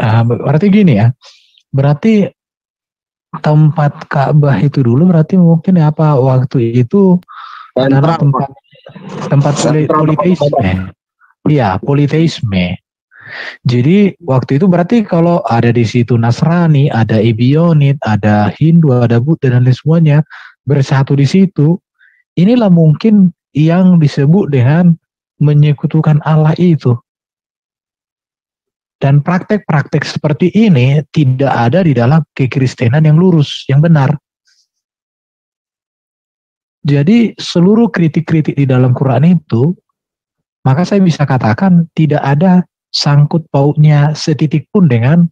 Berarti gini ya. Berarti tempat Ka'bah itu dulu berarti mungkin apa waktu itu adalah tempat politeisme. Iya, politeisme. Jadi waktu itu berarti kalau ada di situ Nasrani, ada Ibionit, ada Hindu, ada Buddha dan lain semuanya bersatu di situ. Inilah mungkin yang disebut dengan menyekutukan Allah itu. Dan praktek-praktek seperti ini tidak ada di dalam kekristenan yang lurus, yang benar. Jadi seluruh kritik-kritik di dalam Quran itu, maka saya bisa katakan tidak ada sangkut pautnya setitik pun dengan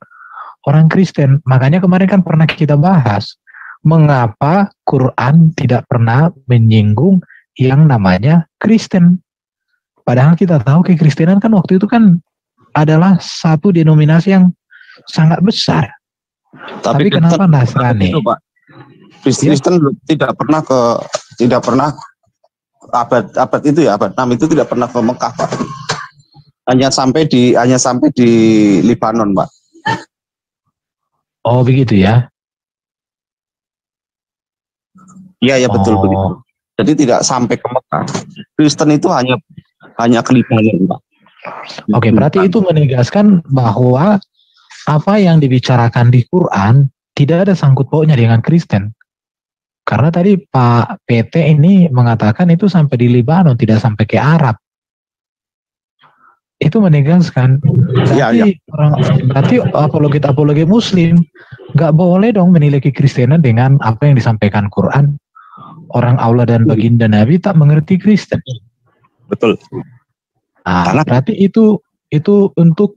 orang Kristen. Makanya kemarin kan pernah kita bahas mengapa Quran tidak pernah menyinggung yang namanya Kristen. Padahal kita tahu kekristenan kan waktu itu kan adalah satu denominasi yang sangat besar. Tapi kenapa Nasrani? Kristen tidak pernah abad itu ya, abad 6 itu tidak pernah ke Mekah, Pak. Hanya sampai di Lebanon, Pak. Oh, begitu ya? Iya, betul begitu. Jadi tidak sampai ke Mekah. Kristen itu hanya ke Lebanon, Pak. Oke, berarti itu menegaskan bahwa apa yang dibicarakan di Quran tidak ada sangkut pautnya dengan Kristen. Karena tadi Pak PT ini mengatakan itu sampai di Lebanon, tidak sampai ke Arab. Itu menegaskan berarti apologi Muslim nggak boleh dong menilai kekristenan dengan apa yang disampaikan Quran. Orang Allah dan baginda Nabi tak mengerti Kristen. Betul. Berarti itu untuk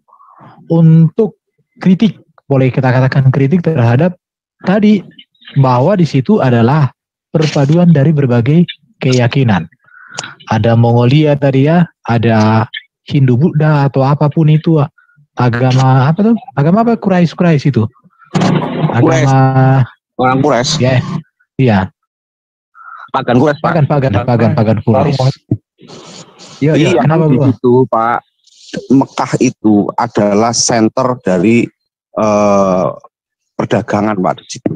kritik, boleh kita katakan kritik terhadap tadi bahwa di situ adalah perpaduan dari berbagai keyakinan. ada Mongolia tadi ya, ada Hindu Buddha atau apapun itu, agama apa tuh? Agama apa? Quraisy itu. Agama orang Quraisy. Ya, iya. Pagan Quraisy. Pagan Quraisy. Iya, kenapa di situ Pak, Mekah itu adalah center dari perdagangan Pak di situ.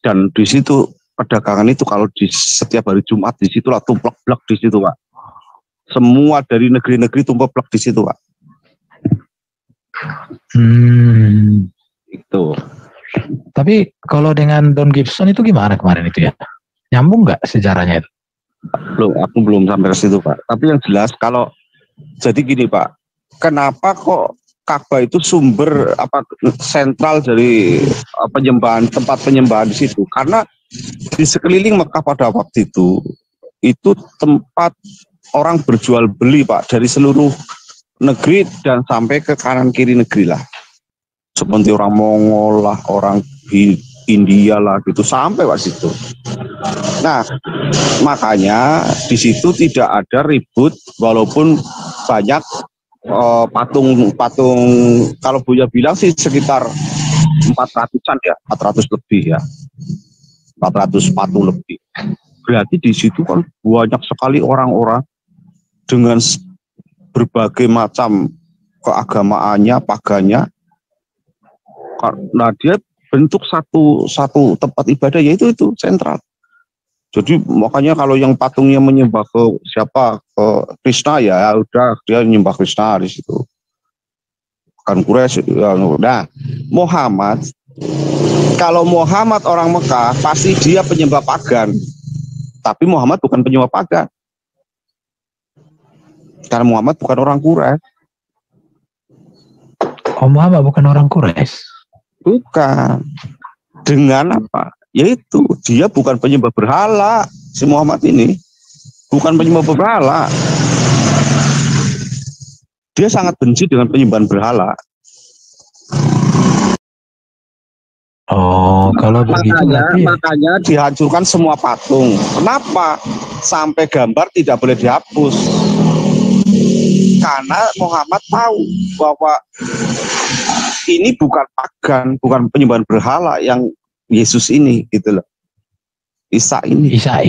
Dan di situ perdagangan itu kalau di setiap hari Jumat di situlah tumplek-blek di situ Pak. Semua dari negeri-negeri tumplek di situ Pak. Itu. Tapi kalau dengan Don Gibson itu gimana kemarin itu ya? Nyambung nggak sejarahnya itu? Aku belum sampai ke situ Pak. Tapi yang jelas kalau jadi gini Pak, kenapa kok Ka'bah itu sumber sentral dari tempat penyembahan di situ? Karena di sekeliling Mekah pada waktu itu tempat orang berjual beli Pak dari seluruh negeri dan sampai ke kanan kiri negeri lah. Seperti orang Mongol lah, orang India lah gitu sampai Pak situ. Nah, makanya di situ tidak ada ribut walaupun banyak patung kalau Buya bilang sih sekitar 400-an ya, 400 lebih ya. 400 patung lebih. Berarti di situ kan banyak sekali orang-orang dengan berbagai macam keagamaannya, pagannya. Nah, dia bentuk satu tempat ibadah yaitu itu sentral. Jadi makanya kalau yang patungnya menyembah ke Krishna ya udah dia menyembah Krishna di situ. Kan Quraisy. Nah, kalau Muhammad orang Mekah pasti dia penyembah pagan. Tapi Muhammad bukan penyembah pagan. Karena Muhammad bukan orang Quraisy. Oh, Muhammad bukan orang Quraisy. Bukan. Dengan apa? Yaitu dia bukan penyembah berhala. Si Muhammad ini bukan penyembah berhala. Dia sangat benci dengan penyembahan berhala. Oh, kalau begitu makanya dihancurkan semua patung. Kenapa? Sampai gambar tidak boleh dihapus. Karena Muhammad tahu bahwa ini bukan pagan, bukan penyembahan berhala yang Yesus ini gitu loh. Isa ini. Isa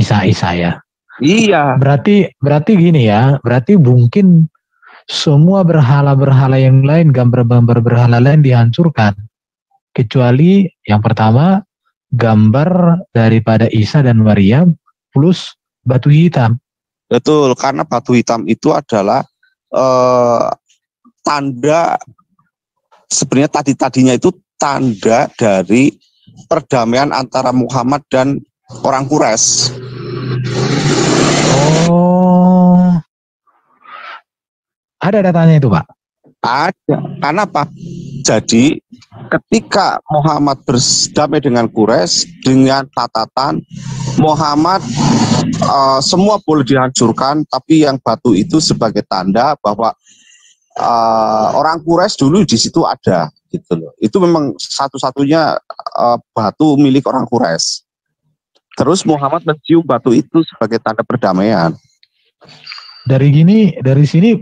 ya. Iya. Berarti gini ya, berarti mungkin semua berhala-berhala yang lain, gambar-gambar berhala lain dihancurkan. Kecuali yang pertama, gambar daripada Isa dan Maria plus batu hitam. Betul, karena batu hitam itu adalah tanda, sebenarnya tadinya itu tanda dari perdamaian antara Muhammad dan orang Quraisy. Oh, ada datanya itu Pak? Ada. Karena apa? Jadi ketika Muhammad berdamai dengan Quraisy dengan catatan Muhammad semua boleh dihancurkan, tapi yang batu itu sebagai tanda bahwa orang Quraisy dulu di situ ada, gitu loh. Itu memang satu-satunya batu milik orang Quraisy. Terus Muhammad mencium batu itu sebagai tanda perdamaian. Dari sini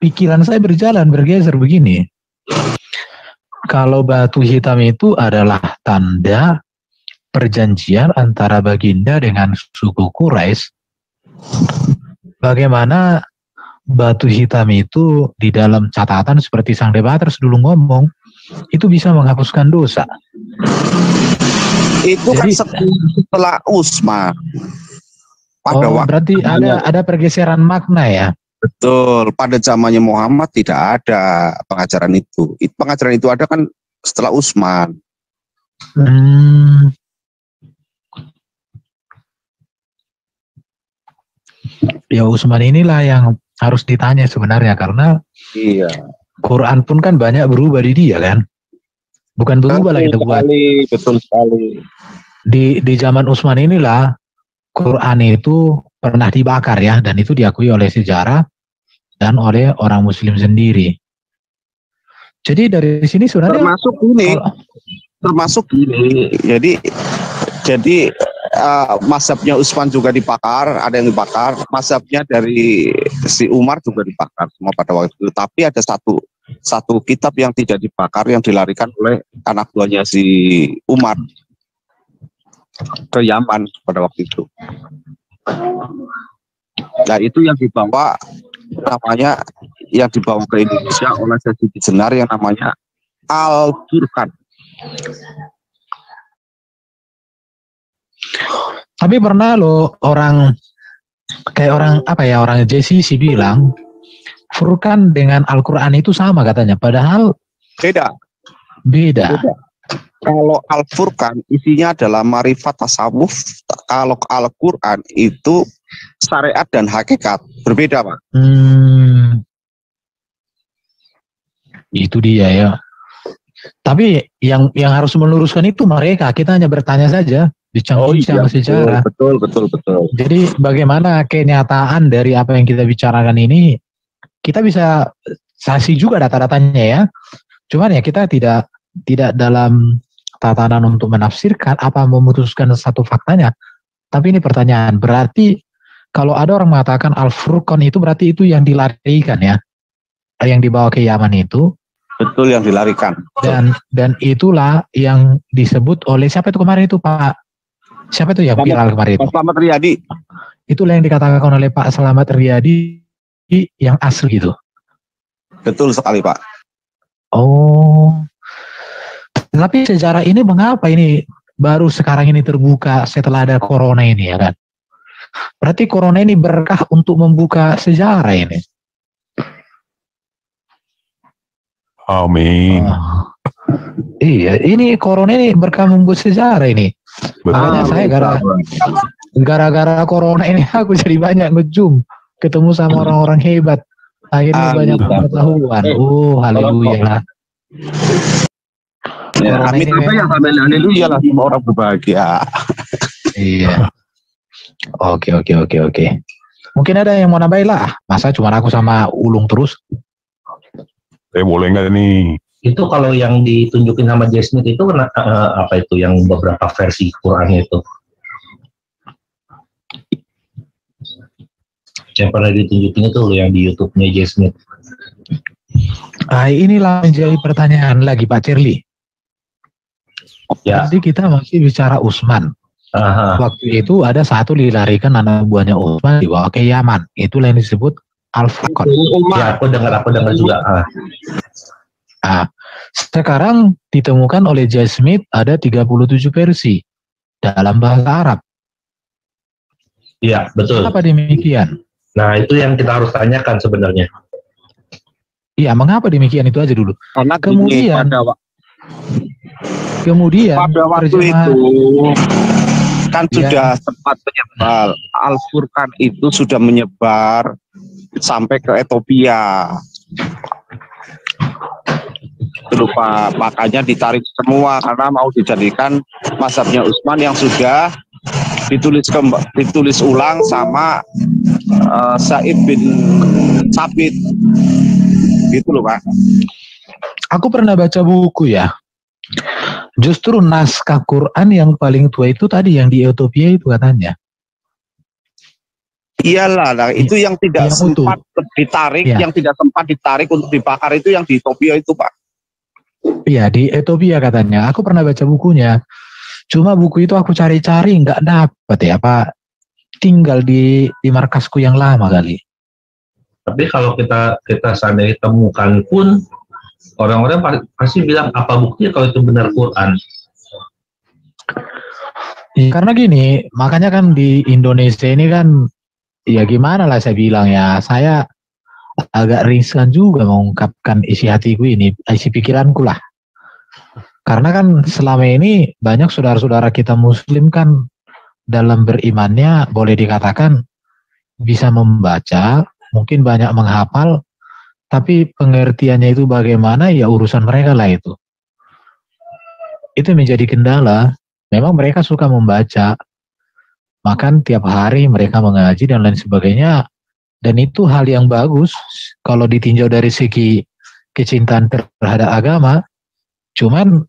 pikiran saya bergeser begini. Kalau batu hitam itu adalah tanda perjanjian antara Baginda dengan suku Quraisy, bagaimana batu hitam itu di dalam catatan seperti Sang Debaters dulu ngomong, itu bisa menghapuskan dosa. Itu jadi, kan setelah Utsman. Berarti ada pergeseran makna ya? Betul, pada zamannya Muhammad tidak ada pengajaran itu. Pengajaran itu ada kan setelah Utsman. Ya Utsman inilah yang harus ditanya sebenarnya, karena iya, Quran pun kan banyak berubah di dia kan. Bukan berubah lagi buat. Betul sekali. Di zaman Utsman inilah Quran itu pernah dibakar ya, dan itu diakui oleh sejarah dan oleh orang Muslim sendiri. Jadi dari sini sebenarnya termasuk ini. Jadi mazhabnya Utsman juga dibakar, ada yang dibakar, mazhabnya dari si Umar juga dibakar semua pada waktu itu. Tapi ada satu kitab yang tidak dibakar, yang dilarikan oleh anak buahnya si Umar ke Yaman pada waktu itu. Nah itu yang dibawa ke Indonesia oleh Syekh Jenar yang namanya Al-Furqan. Tapi pernah loh orang JCC bilang Furqan dengan Al-Quran itu sama katanya, padahal beda. Kalau Al-Furqan isinya adalah marifat tasawuf, kalau Al-Quran itu syariat dan hakikat, berbeda Pak. Itu dia ya. Tapi yang harus meluruskan itu mereka, kita hanya bertanya saja. Bincang-bincang sejarah. Betul. Jadi bagaimana kenyataan dari apa yang kita bicarakan ini, kita bisa saksi juga data-datanya ya. Cuman ya kita tidak dalam tatanan untuk menafsirkan apa memutuskan satu faktanya. Tapi ini pertanyaan, berarti kalau ada orang mengatakan Al-Furqan itu berarti itu yang dilarikan ya, yang dibawa ke Yaman itu. Betul, yang dilarikan. Dan itulah yang disebut oleh siapa itu kemarin itu Pak? Siapa itu yang viral kemarin itu? Pak Slamet Riyadi. Itulah yang dikatakan oleh Pak Slamet Riyadi yang asli itu. Betul sekali Pak. Oh. Tapi sejarah ini mengapa ini baru sekarang ini terbuka setelah ada corona ini ya kan? Berarti corona ini berkah untuk membuka sejarah ini. Amin. Iya, ini corona ini berkah membuat sejarah ini. Makanya saya gara-gara corona ini aku jadi banyak nge-zoom, ketemu sama orang-orang hebat. Akhirnya banyak pengetahuan. Haleluya lah. Ya, amin apa yang sampai haleluya lah, semua orang berbahagia. Iya. Oke. Mungkin ada yang mau nambahin lah. Masa cuma aku sama Ulung terus? Boleh nggak nih? Itu kalau yang ditunjukin sama Jasmine itu apa itu yang beberapa versi Quran itu? Yang pernah ditunjukin itu yang di YouTube-nya Jasmine. Inilah menjadi pertanyaan lagi Pak Cirli. Ya. Jadi kita masih bicara Utsman. Waktu itu ada satu dilarikan anak buahnya Utsman dibawa ke Yaman. Itulah yang disebut Al-Furqan. Ya, aku dengar juga. Sekarang ditemukan oleh Jasmine ada 37 versi dalam bahasa Arab. Iya, betul. Kenapa demikian? Nah, itu yang kita harus tanyakan sebenarnya. Iya, mengapa demikian itu aja dulu. Karena kemudian pada waktu itu kan sudah sempat menyebar. Al-Furqan itu sudah menyebar sampai ke Ethiopia. Berupa makanya ditarik semua karena mau dijadikan mazhabnya Utsman yang sudah ditulis ulang sama Sa'id bin Sabit gitu loh Pak. Aku pernah baca buku ya, justru naskah Quran yang paling tua itu tadi yang di Ethiopia itu katanya. Iyalah, nah, itu yang tidak sempat ditarik, yang tidak sempat ditarik untuk dibakar itu yang di Ethiopia itu Pak. Iya, di Ethiopia katanya. Aku pernah baca bukunya. Cuma buku itu aku cari-cari nggak dapet ya Pak. Tinggal di markasku yang lama kali. Tapi kalau kita seandainya temukan pun orang-orang pasti bilang apa buktinya kalau itu benar Quran. Ya, karena gini, makanya kan di Indonesia ini kan ya gimana lah saya bilang ya, saya agak riskan juga mengungkapkan isi hatiku ini, isi pikiranku lah. Karena kan selama ini banyak saudara-saudara kita muslim kan dalam berimannya boleh dikatakan bisa membaca, mungkin banyak menghafal, tapi pengertiannya itu bagaimana ya urusan mereka lah itu. Itu menjadi kendala. Memang mereka suka membaca, makan tiap hari mereka mengaji dan lain sebagainya. Dan itu hal yang bagus kalau ditinjau dari segi kecintaan terhadap agama. Cuman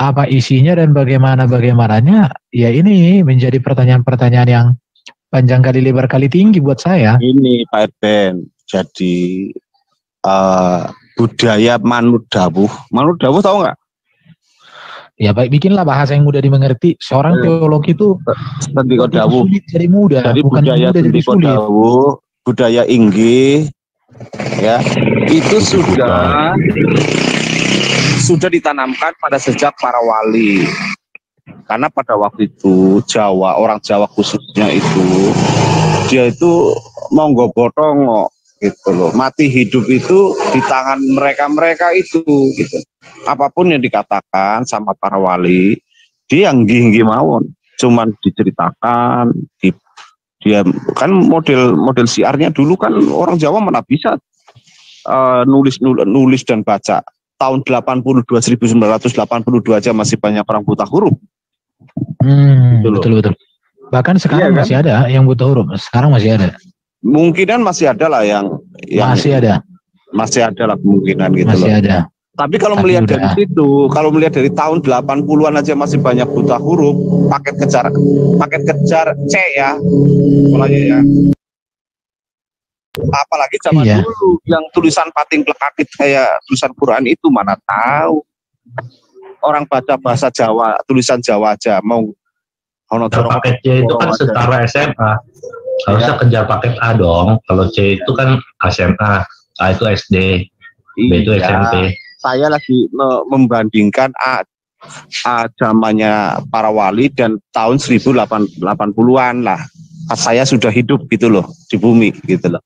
apa isinya dan bagaimananya ya ini menjadi pertanyaan-pertanyaan yang panjang kali lebar kali tinggi buat saya. Ini Pak Erben, jadi budaya manut dawuh tahu nggak? Ya baik, bikinlah bahasa yang mudah dimengerti. Seorang teologi itu Sendiko dawuh jadi mudah, dari bukan budaya mudah jadi Sendiko sulit. dawuh, budaya inggih, ya itu sudah ditanamkan pada sejak para wali. Karena pada waktu itu orang Jawa khususnya itu, dia itu monggo botong gitu loh. Mati hidup itu di tangan mereka itu gitu. Apapun yang dikatakan sama para wali, dia nggih mawon. Cuman diceritakan, dia kan model siarnya dulu kan orang Jawa mana bisa nulis dan baca. Tahun 1982 aja masih banyak orang buta huruf. Betul. Bahkan sekarang kan? masih ada yang buta huruf. Sekarang masih ada. Mungkinan masih ada lah yang masih ada lah kemungkinan gitu masih loh. Ada. Tapi kalau melihat dari situ, kalau melihat dari tahun 80-an aja masih banyak buta huruf, paket kejar C ya. Apalagi zaman dulu yang tulisan pating plekakit kayak tulisan Quran itu mana tahu. Orang baca bahasa Jawa, tulisan Jawa aja mau paket C itu kan setara SMA. Harusnya kejar paket A dong. Kalau C itu kan SMA, A itu SD, B itu SMP. Saya lagi membandingkan A zamannya para wali dan tahun 1880-an lah. Pas saya sudah hidup gitu loh di bumi gitu loh.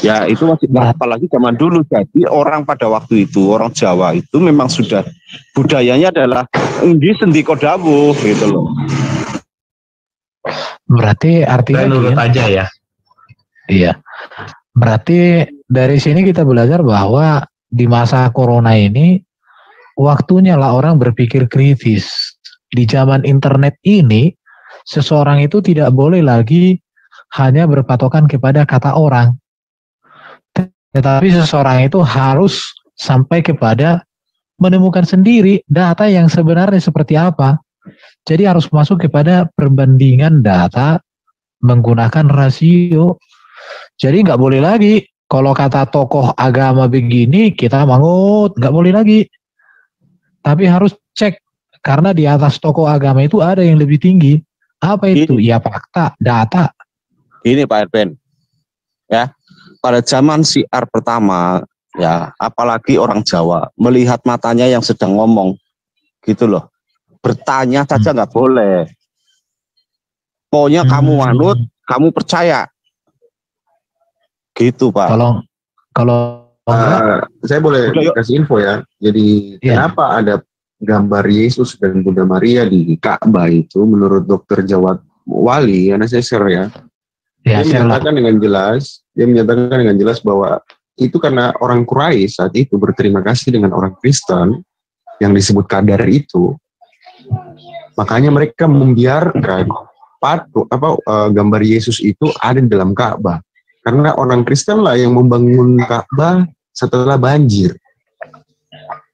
Ya itu masih apalagi zaman dulu. Jadi orang pada waktu itu, orang Jawa itu memang sudah budayanya adalah nggih sendiko dawuh gitu loh. Berarti artinya nurut aja ya. Iya. Berarti dari sini kita belajar bahwa di masa corona ini waktunya lah orang berpikir kritis. Di zaman internet ini seseorang itu tidak boleh lagi hanya berpatokan kepada kata orang. Tetapi seseorang itu harus sampai kepada menemukan sendiri data yang sebenarnya seperti apa. Jadi harus masuk kepada perbandingan data menggunakan rasio. Jadi nggak boleh lagi kalau kata tokoh agama begini kita mangut, nggak boleh lagi. Tapi harus cek karena di atas tokoh agama itu ada yang lebih tinggi. Apa itu? Ya fakta, data. Ini Pak Erben, ya pada zaman siar pertama, ya apalagi orang Jawa melihat matanya yang sedang ngomong, gitu loh. Bertanya saja nggak boleh. Pokoknya kamu manut, kamu percaya. Gitu Pak. Kalau saya boleh kasih info ya. Jadi kenapa ada gambar Yesus dan Bunda Maria di Ka'bah itu menurut dokter Jawad Wali, anestesier ya. Dia menyatakan dengan jelas bahwa itu karena orang Quraisy saat itu berterima kasih dengan orang Kristen yang disebut Qadar itu. Makanya mereka membiarkan gambar Yesus itu ada di dalam Ka'bah. Karena orang Kristen lah yang membangun Ka'bah setelah banjir.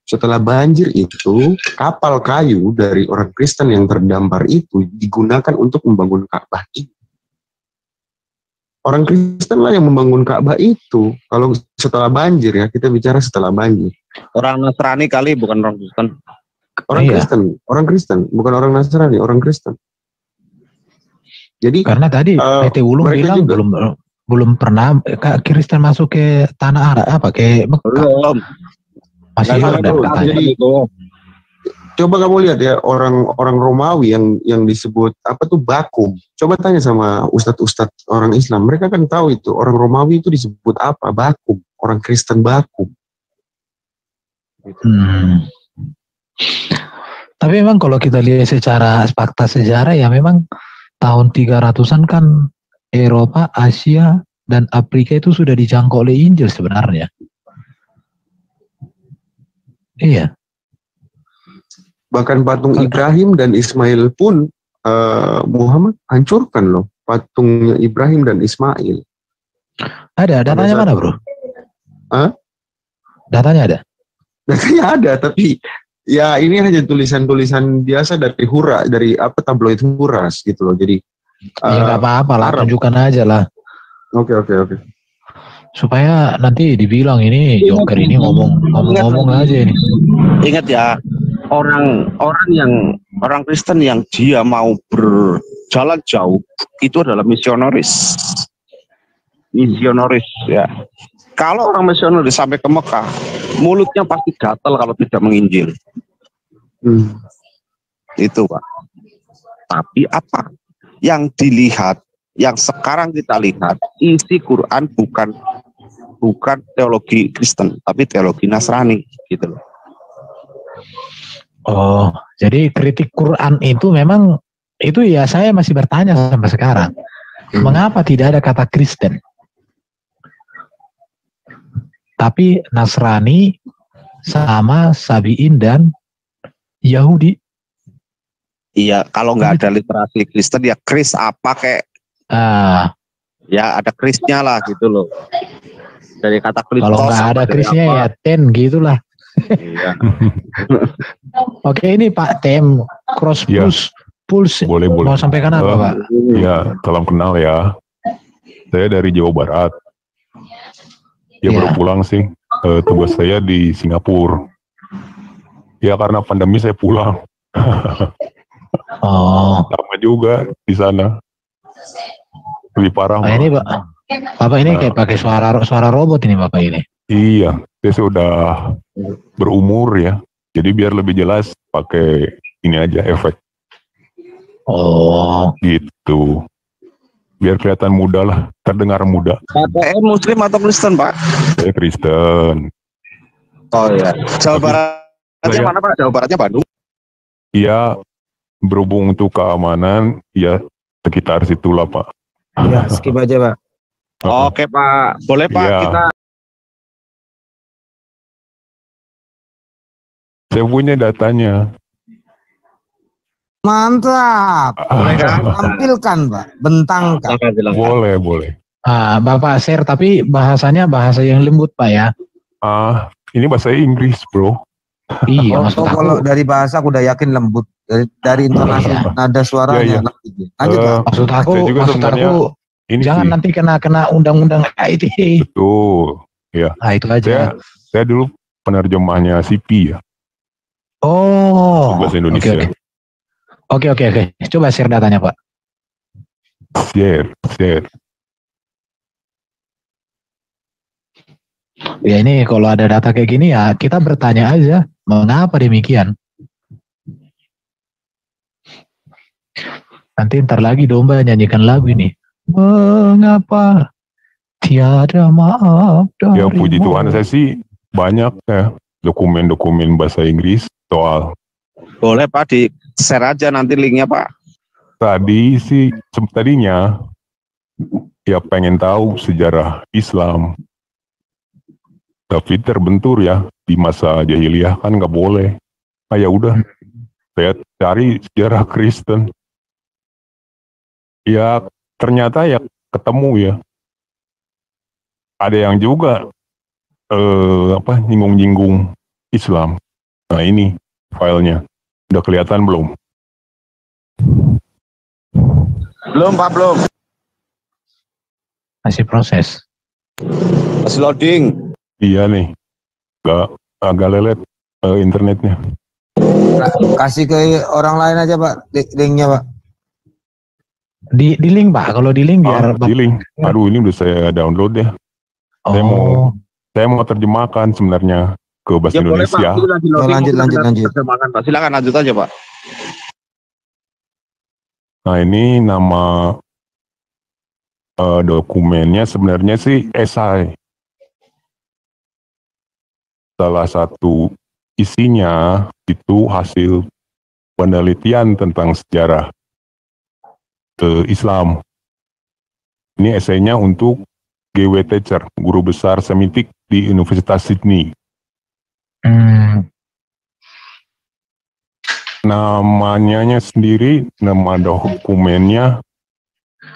Setelah banjir itu, kapal kayu dari orang Kristen yang terdampar itu digunakan untuk membangun Ka'bah itu. Orang Kristen lah yang membangun Ka'bah itu. Kalau setelah banjir ya, kita bicara setelah banjir. Orang Nasrani kali, bukan orang Kristen. Orang Kristen, bukan orang Nasrani, orang Kristen. Jadi karena tadi PT Ulung bilang juga belum pernah Kristen masuk ke tanah Arab ke Mekah. Masih ada katanya. Coba kamu lihat ya orang Romawi yang disebut apa tuh Bakum. Coba tanya sama ustadz orang Islam, mereka kan tahu itu orang Romawi itu disebut apa? Bakum, orang Kristen Bakum. Tapi memang kalau kita lihat secara fakta sejarah ya memang tahun 300-an kan Eropa, Asia dan Afrika itu sudah dijangkau oleh Injil sebenarnya. Iya. Bahkan patung Ibrahim dan Ismail pun Muhammad hancurkan loh. Patungnya Ibrahim dan Ismail. Ada, datanya mana bro? Hah? Datanya ada? Datanya ada, tapi Ya ini hanya tulisan-tulisan biasa dari dari tabloid Huras gitu loh. Jadi ya nggak apa-apa lah, tunjukkan aja lah. Oke. Supaya nanti dibilang ini Joker ini ngomong aja ini. Ingat ya, orang Kristen yang dia mau berjalan jauh itu adalah misionaris ya. Kalau orang misionaris sampai ke Mekah, mulutnya pasti gatal kalau tidak menginjil. Itu Pak. Tapi apa yang dilihat, yang sekarang kita lihat, isi Quran bukan teologi Kristen, tapi teologi Nasrani gitu loh. Oh, jadi kritik Quran itu memang itu ya, saya masih bertanya sampai sekarang. Mengapa tidak ada kata Kristen? Tapi Nasrani sama Sabiin dan Yahudi. Iya, kalau nggak ada literasi Kristen ya Kris apa kayak ya ada Krisnya lah gitu loh. Dari kata Kristos. Kalau nggak ada Krisnya ya ten gitulah. Iya. Oke, ini Pak Tem Cross Pulse. Boleh. Mau sampaikan apa Pak? Ya, salam kenal ya. Saya dari Jawa Barat. Ya baru pulang sih. Tugas saya di Singapura. Ya karena pandemi saya pulang. Sama juga di sana. Lebih parah. Ini Bapak ini kayak pakai suara robot ini Bapak ini. Iya, saya sudah berumur ya. Jadi biar lebih jelas pakai ini aja efek. Oh, gitu. Biar kelihatan muda lah, terdengar muda. KTM Muslim atau Kristen Pak? Saya Kristen. Oh ya. Jawa Baratnya mana Pak? Jawa Baratnya Bandung? Iya, berhubung untuk keamanan, ya sekitar situlah Pak. Ya, skip aja Pak. Oke Pak, boleh Pak kita. Saya punya datanya. Mantap. Boleh tampilkan Pak, bentangkan. Boleh. Bapak share tapi bahasanya bahasa yang lembut Pak ya. Ini bahasa Inggris bro. Iya. Kalau dari bahasa aku udah yakin lembut. Dari intonasi nada suaranya. Lanjut Pak. Maksud aku ini jangan nanti kena undang-undang ITE. Betul. Ya. Nah itu aja. Saya dulu penerjemahnya CP ya. Oh. Bahasa Indonesia. Oke. Coba share datanya Pak. Share. Ya ini kalau ada data kayak gini ya kita bertanya aja mengapa demikian. Nanti ntar lagi domba nyanyikan lagu ini. Mengapa tiada maaf dari Ya puji Tuhan saya sih banyak ya dokumen-dokumen bahasa Inggris soal. Boleh Pak di share aja nanti linknya Pak. Tadinya ya pengen tahu sejarah Islam. Tapi terbentur ya di masa jahiliyah kan nggak boleh. Ya udah saya cari sejarah Kristen. Ya ternyata ya ketemu ya. Ada yang juga nyinggung-nyinggung Islam. Nah ini filenya udah kelihatan belum? Belum Pak, belum. Masih proses. Masih loading. Iya nih, agak lelet internetnya. Kasih ke orang lain aja Pak, linknya Pak. Di link Pak, kalau di link biar di link. Aduh ini udah saya download ya. Saya mau terjemahkan sebenarnya ke bahasa Indonesia. Boleh, Pak. Lanjut. Terjemahkan Pak. Silakan lanjut aja Pak. Nah ini nama dokumennya sebenarnya sih esai. Salah satu isinya itu hasil penelitian tentang sejarah Islam. Ini esainya untuk G.W. Thatcher, guru besar Semitik di Universitas Sydney. Namanya sendiri, nama dokumennya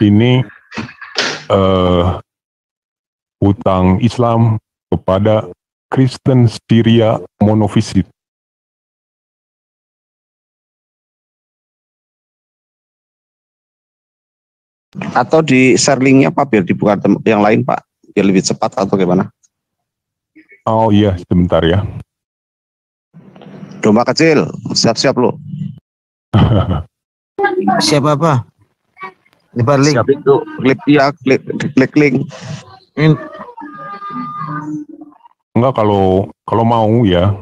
ini hutang Islam kepada Kristen Syria monofisit. Atau di share linknya Pak biar dibuka yang lain Pak, biar lebih cepat atau gimana? Oh iya, sebentar ya. Domba kecil, siap-siap lo. Siapa apa? Nyebar link. Siap itu, klik link. Enggak, kalau mau ya,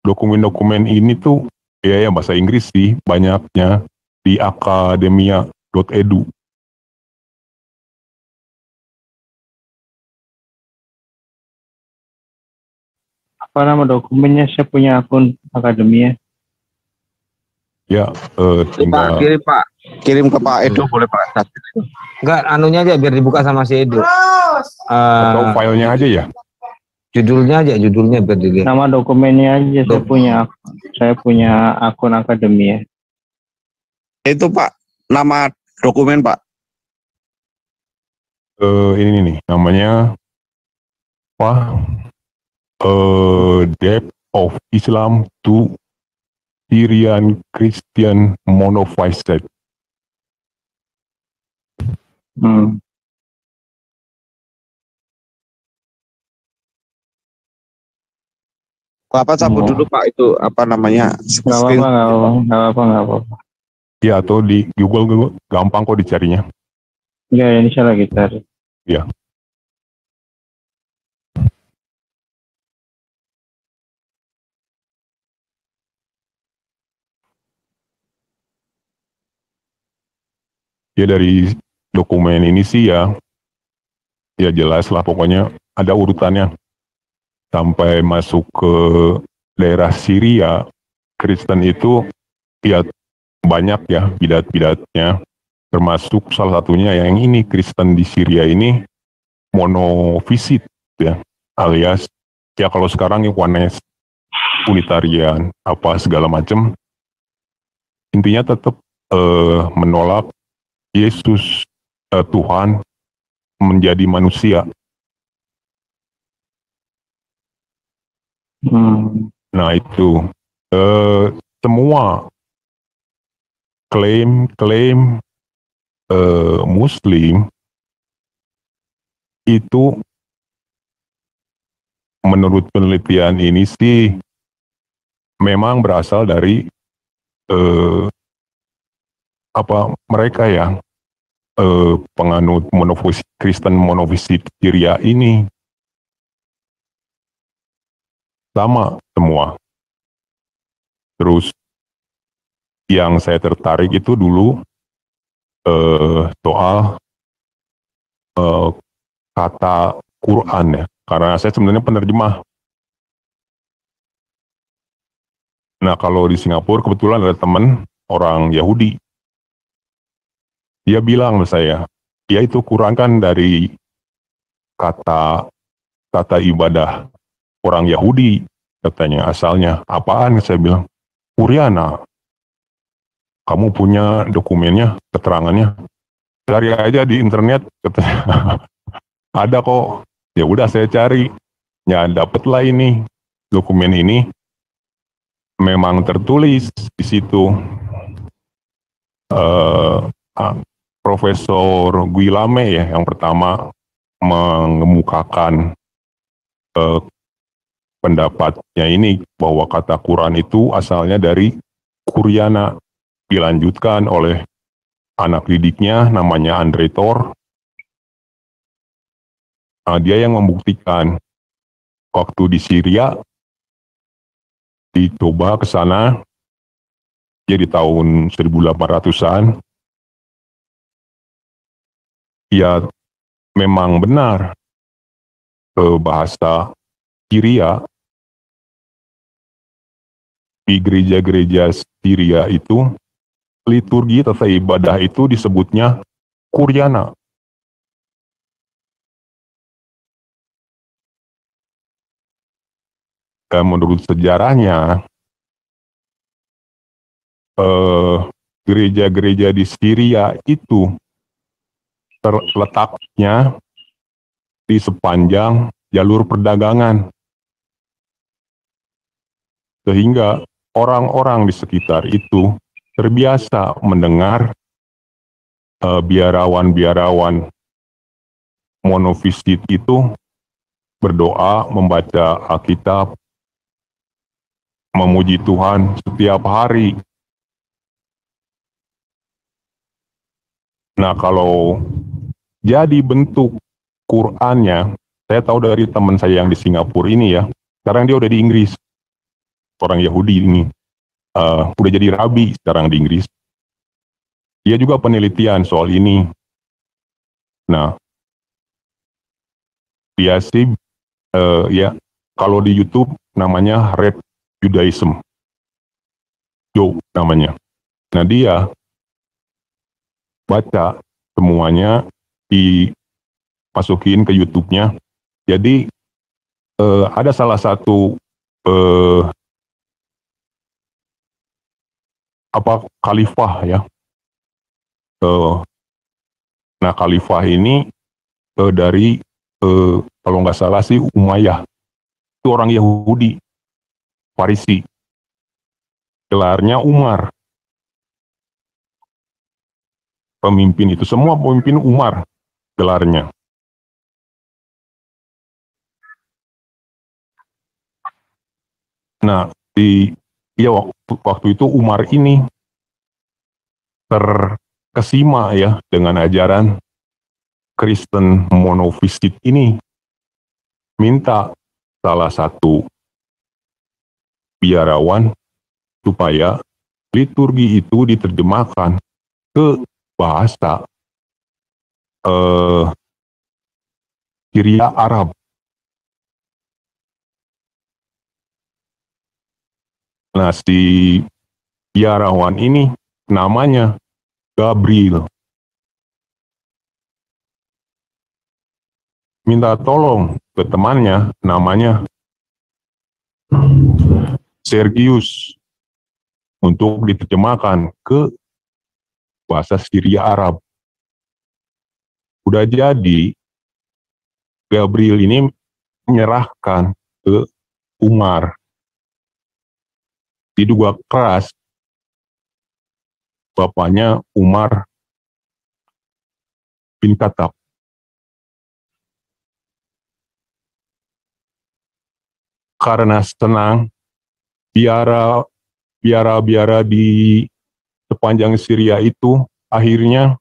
dokumen-dokumen ini tuh ya bahasa Inggris sih banyaknya di akademia.edu. Apa nama dokumennya? Saya punya akun akademia. Ya, tinggal. Pak, kirim Pak, kirim ke Pak Edo boleh Pak. Enggak, anunya aja biar dibuka sama si Edo. Atau filenya aja ya. Judulnya biar dilihat. Nama dokumennya aja. Saya punya akun akademia. Itu Pak, nama dokumen Pak. Ini nih namanya apa? Depth of Islam to Syrian Christian Monophysite. Bapak cabut dulu Pak, itu apa namanya? Nggak apa-apa. Ya, atau di Google gampang kok dicarinya. Ya, ini saya lagi cari. Ya. Ya dari dokumen ini sih ya jelas lah pokoknya ada urutannya sampai masuk ke daerah Syria. Kristen itu ya banyak ya bidat-bidatnya, termasuk salah satunya yang ini Kristen di Syria ini monofisit ya, alias ya kalau sekarang Yohanes Unitarian apa segala macam, intinya tetap menolak Yesus Tuhan menjadi manusia. Nah itu semua klaim Muslim itu menurut penelitian ini sih memang berasal dari mereka yang penganut Kristen monofisit Syria ini sama semua. Terus yang saya tertarik itu dulu soal kata Quran ya, karena saya sebenarnya penerjemah. Nah kalau di Singapura kebetulan ada teman orang Yahudi. Dia bilang ke saya, ya itu Quran kan dari kata ibadah orang Yahudi, katanya asalnya. Apaan? Saya bilang, Kuriana. Kamu punya dokumennya, keterangannya? Cari aja di internet, katanya. Ada kok. Ya udah saya cari. Ya dapatlah ini dokumen ini. Memang tertulis di situ. Profesor Guilame ya yang pertama mengemukakan pendapatnya ini bahwa kata Quran itu asalnya dari Kuriana, dilanjutkan oleh anak didiknya namanya Andre Thor. Nah, dia yang membuktikan waktu di Syria dicoba ke sana dia di tahun 1800-an. Ya memang benar bahasa Syria di gereja-gereja Syria itu liturgi tata ibadah itu disebutnya Kuriana. Dan menurut sejarahnya gereja-gereja di Syria itu terletaknya di sepanjang jalur perdagangan. Sehingga orang-orang di sekitar itu terbiasa mendengar biarawan monofisit itu berdoa, membaca Alkitab, memuji Tuhan setiap hari. Nah, kalau jadi bentuk Qur'annya, saya tahu dari teman saya yang di Singapura ini ya, sekarang dia udah di Inggris, orang Yahudi ini, udah jadi rabi sekarang di Inggris. Dia juga penelitian soal ini. Nah, dia sih, ya, kalau di YouTube namanya Red Judaism, Joe namanya. Nah, dia baca semuanya, dimasukin ke YouTube-nya. Jadi ada salah satu khalifah ya. Nah, khalifah ini dari kalau nggak salah sih Umayyah. Itu orang Yahudi, Farisi. Gelarnya Umar. Pemimpin itu semua pemimpin Umar gelarnya. Nah, waktu itu Umar ini terkesima ya dengan ajaran Kristen monofisit ini, minta salah satu biarawan supaya liturgi itu diterjemahkan ke bahasa Syria Arab. Nah, si biarawan ini namanya Gabriel. Minta tolong ke temannya namanya Sergius untuk diterjemahkan ke bahasa Syria Arab. Udah jadi, Gabriel ini menyerahkan ke Umar. Diduga keras, bapaknya Umar bin Khattab. Karena senang, biara di sepanjang Syria itu akhirnya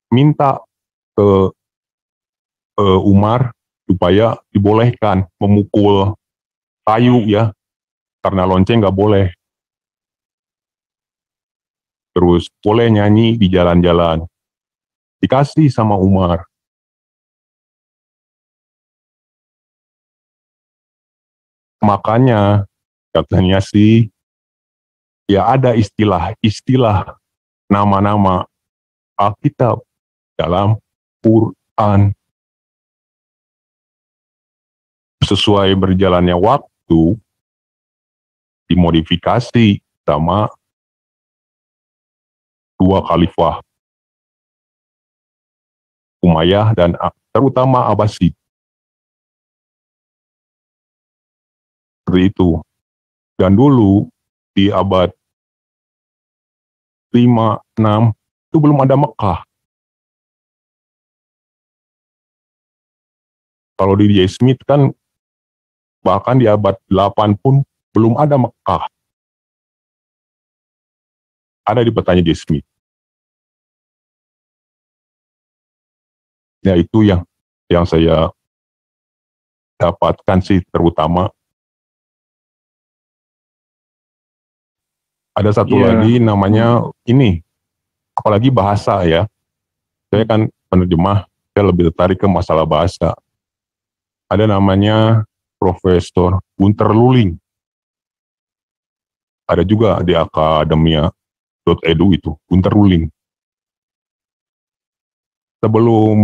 minta ke Umar supaya dibolehkan memukul kayu ya, karena lonceng nggak boleh. Terus boleh nyanyi di jalan-jalan. Dikasih sama Umar. Makanya katanya sih, ya ada istilah nama-nama Alkitab dalam Quran. Sesuai berjalannya waktu, dimodifikasi sama dua khalifah, Umayyah dan terutama Abbasid. Seperti itu. Dan dulu di abad 5, 6 itu belum ada Mekah. Kalau di J. Smith kan bahkan di abad 8 pun belum ada Mekah. Ada di petanya J. Smith. Ya itu yang saya dapatkan sih terutama. Ada satu lagi namanya ini, apalagi bahasa ya. Saya kan penerjemah, saya lebih tertarik ke masalah bahasa. Ada namanya Profesor Gunter Luling. Ada juga di akademia.edu itu, Gunter Luling. Sebelum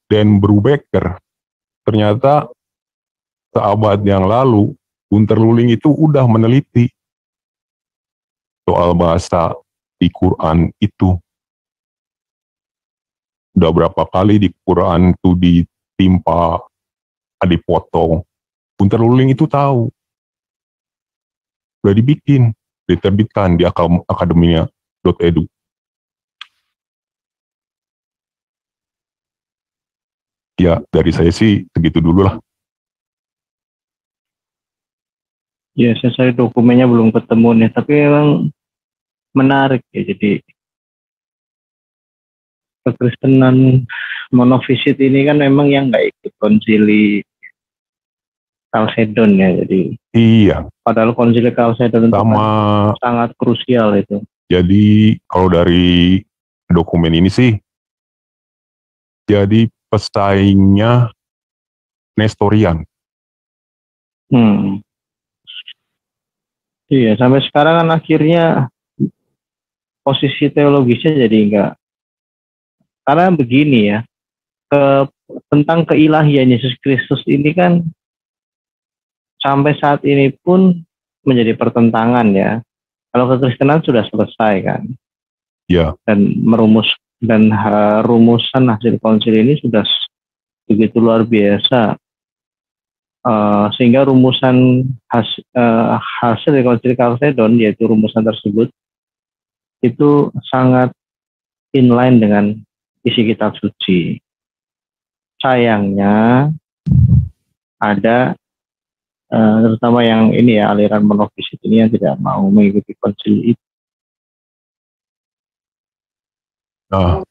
Dan Brubaker, ternyata seabad yang lalu, Gunter Luling itu udah meneliti soal bahasa di Quran itu. Udah berapa kali di Quran itu ditimpa, dipotong. Gunter Luling itu tahu. Udah dibikin, diterbitkan di akademia.edu. Ya, dari saya sih segitu dulu lah. Ya, saya dokumennya belum ketemu nih, tapi memang menarik ya. Jadi kekristenan monofisit ini kan memang yang nggak ikut konsili Chalcedon ya. Jadi iya. Padahal konsili Chalcedon itu kan sangat krusial itu. Jadi kalau dari dokumen ini sih, jadi pesaingnya Nestorian. Iya, sampai sekarang kan akhirnya posisi teologisnya jadi enggak. Karena begini ya, tentang keilahian Yesus Kristus ini kan sampai saat ini pun menjadi pertentangan ya. Kalau kekristenan sudah selesai kan. Ya. Dan rumusan hasil konsil ini sudah begitu luar biasa. Sehingga rumusan hasil dari konsili Chalcedon, yaitu rumusan tersebut, itu sangat inline dengan isi kitab suci. Sayangnya ada terutama yang ini ya, aliran monofisit ini yang tidak mau mengikuti konsili itu. Nah,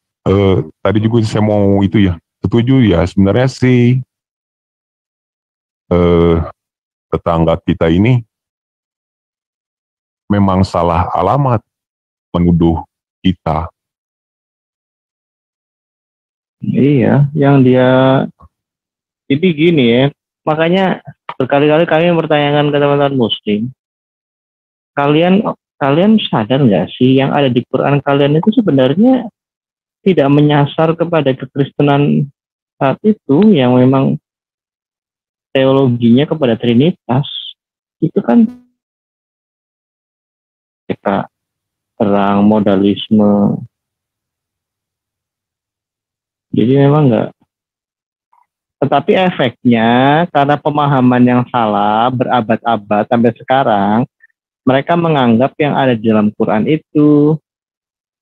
tadi juga saya mau itu ya, setuju ya, sebenarnya sih tetangga kita ini memang salah alamat menuduh kita. Iya, yang dia ini gini ya, makanya berkali-kali kami mempertanyakan ke teman-teman Muslim, kalian sadar nggak sih yang ada di Quran kalian itu sebenarnya tidak menyasar kepada kekristenan saat itu yang memang teologinya kepada Trinitas. Itu kan mereka terang modalisme. Jadi memang enggak. Tetapi efeknya karena pemahaman yang salah berabad-abad sampai sekarang, mereka menganggap yang ada di dalam Quran itu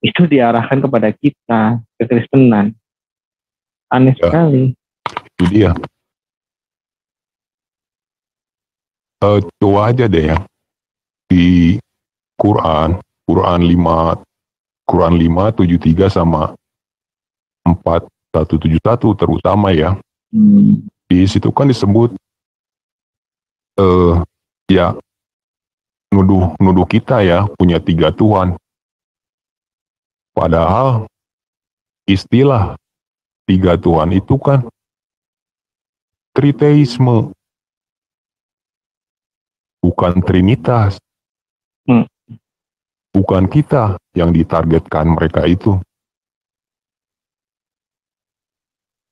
diarahkan kepada kita, kekristenan. Aneh sekali. Itu dia. Coba aja deh ya, di Quran 5, 73 sama 4171 terutama ya. Di situ kan disebut ya nuduh kita ya punya 3 Tuhan. Padahal istilah 3 Tuhan itu kan triteisme, bukan trinitas. Bukan kita yang ditargetkan mereka itu.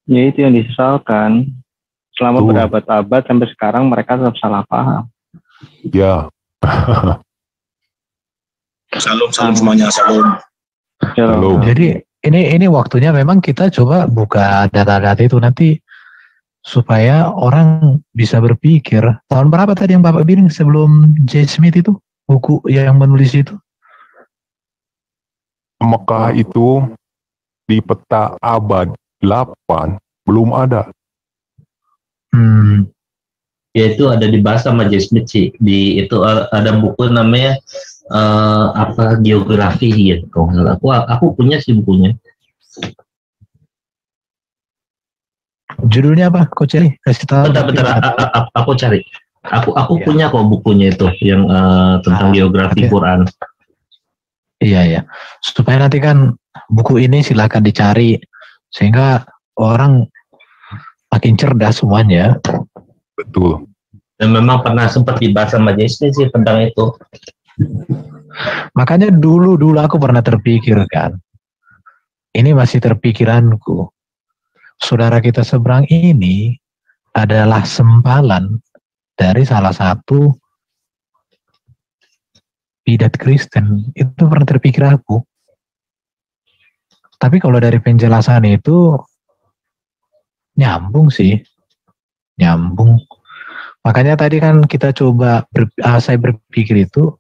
Ya itu yang disesalkan. Selama berabad-abad sampai sekarang mereka tetap salah paham. Ya. Salam semuanya, salam. Jadi ini waktunya memang kita coba buka data-data itu nanti supaya orang bisa berpikir. Tahun berapa tadi yang Bapak bilang sebelum J. Smith itu buku yang menulis itu? Mekah itu di peta abad 8 belum ada. Ya itu ada dibahas sama J. Smith sih. Di itu ada buku namanya geografi gitu. Aku punya sih bukunya. Judulnya apa? Kau cari? Kasih tahu. Bentar, aku cari. Aku punya kok bukunya itu yang tentang geografi Quran. Iya. Supaya nanti kan buku ini silakan dicari sehingga orang makin cerdas semuanya. Betul. Dan memang pernah sempat dibahas sama Jason sih tentang itu. Makanya dulu aku pernah terpikir kan. Ini masih terpikiranku. Saudara kita seberang ini adalah sempalan dari salah satu bidat Kristen. Itu pernah terpikir aku. Tapi kalau dari penjelasan itu nyambung sih. Nyambung. Makanya tadi kan kita coba saya berpikir itu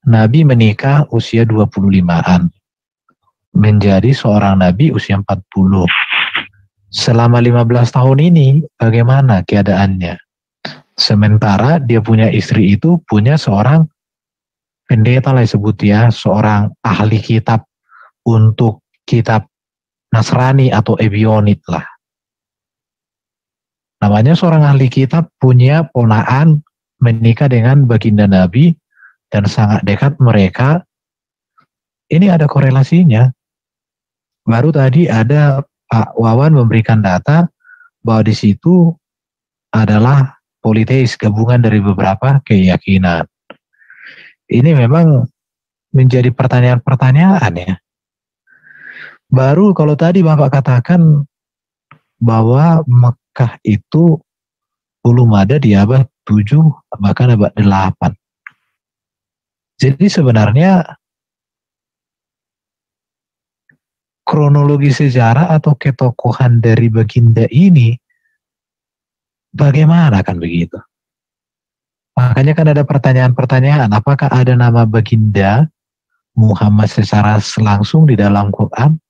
Nabi menikah usia 25-an. Menjadi seorang nabi usia 40. selama 15 tahun ini bagaimana keadaannya. Sementara dia punya istri itu punya seorang pendeta lah disebut ya, seorang ahli kitab untuk kitab Nasrani atau Ebionit lah. Namanya seorang ahli kitab punya ponaan menikah dengan baginda Nabi dan sangat dekat mereka. Ini ada korelasinya. Baru tadi ada Pak Wawan memberikan data bahwa di situ adalah politeis, gabungan dari beberapa keyakinan. Ini memang menjadi pertanyaan-pertanyaan ya. Baru kalau tadi Bapak katakan bahwa Mekah itu belum ada di abad 7 bahkan abad 8. Jadi sebenarnya kronologi sejarah atau ketokohan dari baginda ini bagaimana kan begitu? Makanya kan ada pertanyaan-pertanyaan, apakah ada nama baginda Muhammad secara langsung di dalam Quran?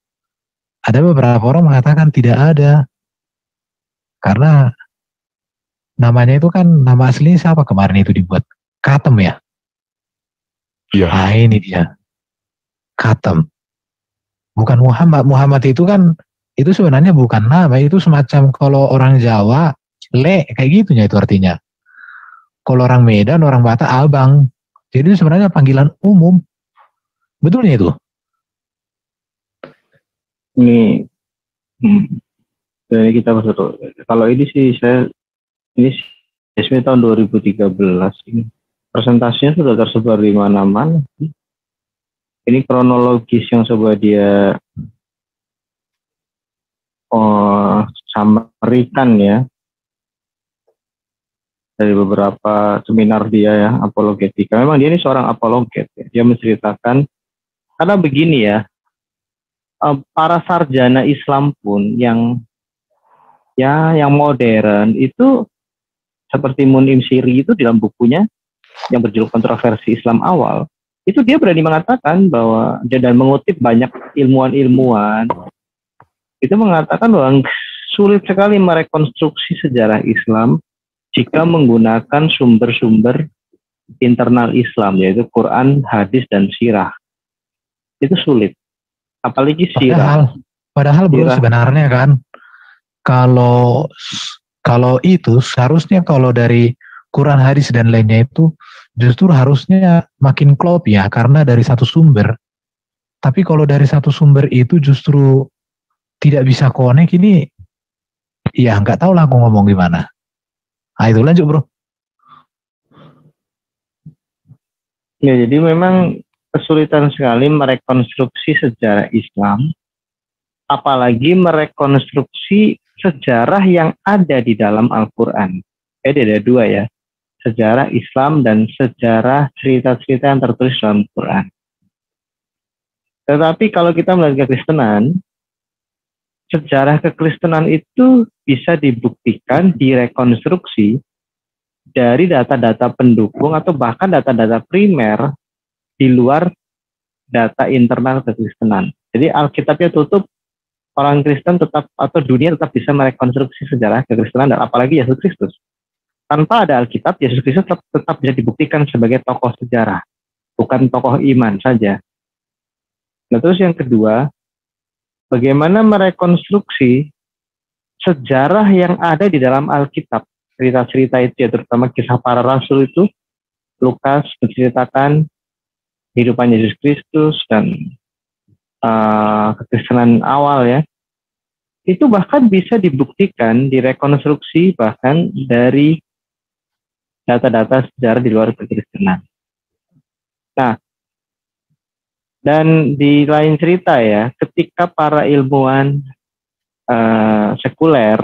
Ada beberapa orang mengatakan tidak ada. Karena namanya itu kan, nama aslinya siapa kemarin itu dibuat? Khatam ya? Iya. Nah ini dia. Khatam. Bukan Muhammad. Muhammad itu kan, itu sebenarnya bukan nama, itu semacam kalau orang Jawa, le, kayak gitunya itu artinya. Kalau orang Medan, orang Batak, abang. Jadi itu sebenarnya panggilan umum. Betulnya itu? Ini dari kita betul. Kalau ini sih ini tahun 2013 ini presentasinya sudah tersebar di mana-mana. Ini kronologis yang coba dia samarikan ya dari beberapa seminar dia ya, apologetika. Memang dia ini seorang apologet ya. Dia menceritakan, karena begini ya, para sarjana Islam pun yang modern itu seperti Munim Siri itu dalam bukunya yang berjudul Kontroversi Islam Awal, itu dia berani mengatakan bahwa, dan mengutip banyak ilmuwan-ilmuwan itu mengatakan bahwa sulit sekali merekonstruksi sejarah Islam jika menggunakan sumber-sumber internal Islam, yaitu Quran, hadis, dan sirah. Itu sulit. Apalagi sirah. Padahal bro, sebenarnya kan kalau itu seharusnya kalau dari Quran, hadis dan lainnya itu justru harusnya makin klop ya, karena dari satu sumber. Tapi kalau dari satu sumber itu justru tidak bisa connect, ini ya nggak tahu lah aku ngomong gimana. Nah itu lanjut bro. Ya jadi memang kesulitan sekali merekonstruksi sejarah Islam, apalagi merekonstruksi sejarah yang ada di dalam Al-Quran. Ada dua ya, sejarah Islam dan sejarah cerita-cerita yang tertulis dalam Quran. Tetapi kalau kita melihat kekristenan, sejarah kekristenan itu bisa dibuktikan, direkonstruksi dari data-data pendukung atau bahkan data-data primer di luar data internal kekristenan. Jadi Alkitabnya tutup, orang Kristen tetap atau dunia tetap bisa merekonstruksi sejarah kekristenan, dan apalagi Yesus Kristus. Tanpa ada Alkitab, Yesus Kristus tetap bisa dibuktikan sebagai tokoh sejarah, bukan tokoh iman saja. Nah terus yang kedua, bagaimana merekonstruksi sejarah yang ada di dalam Alkitab, cerita-cerita itu ya, terutama kisah para rasul itu. Lukas menceritakan kehidupan Yesus Kristus dan kekristenan awal ya, itu bahkan bisa dibuktikan, direkonstruksi bahkan dari data-data sejarah di luar kekristenan. Nah, dan di lain cerita ya, ketika para ilmuwan sekuler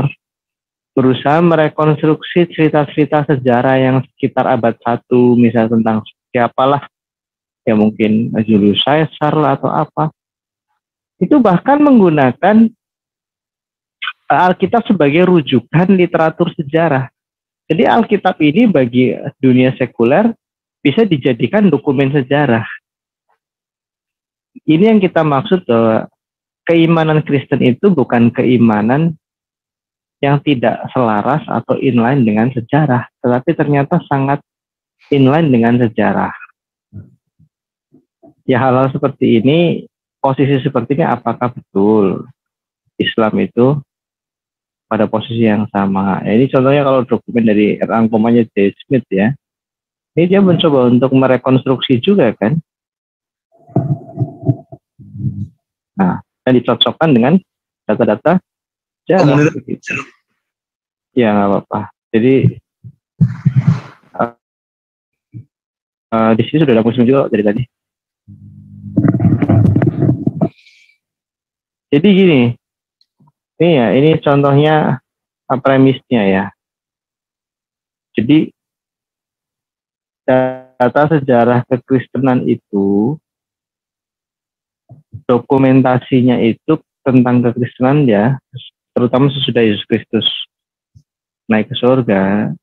berusaha merekonstruksi cerita-cerita sejarah yang sekitar abad 1, misalnya tentang siapalah, ya mungkin Julius Caesar lah atau apa, itu bahkan menggunakan Alkitab sebagai rujukan literatur sejarah. Jadi Alkitab ini bagi dunia sekuler bisa dijadikan dokumen sejarah. Ini yang kita maksud bahwa keimanan Kristen itu bukan keimanan yang tidak selaras atau inline dengan sejarah, tetapi ternyata sangat inline dengan sejarah. Ya, hal-hal seperti ini, posisi seperti ini apakah betul Islam itu pada posisi yang sama? Ya, ini contohnya kalau dokumen dari rangkumannya J. Smith ya, ini dia mencoba untuk merekonstruksi juga kan. Nah, dan dicocokkan dengan data-data sejarah. Ya, nggak apa-apa. Jadi di sini sudah ada muslim juga dari tadi. Jadi gini, ini contohnya premisnya ya. Jadi data sejarah kekristenan itu, dokumentasinya itu tentang kekristenan ya, terutama sesudah Yesus Kristus naik ke surga,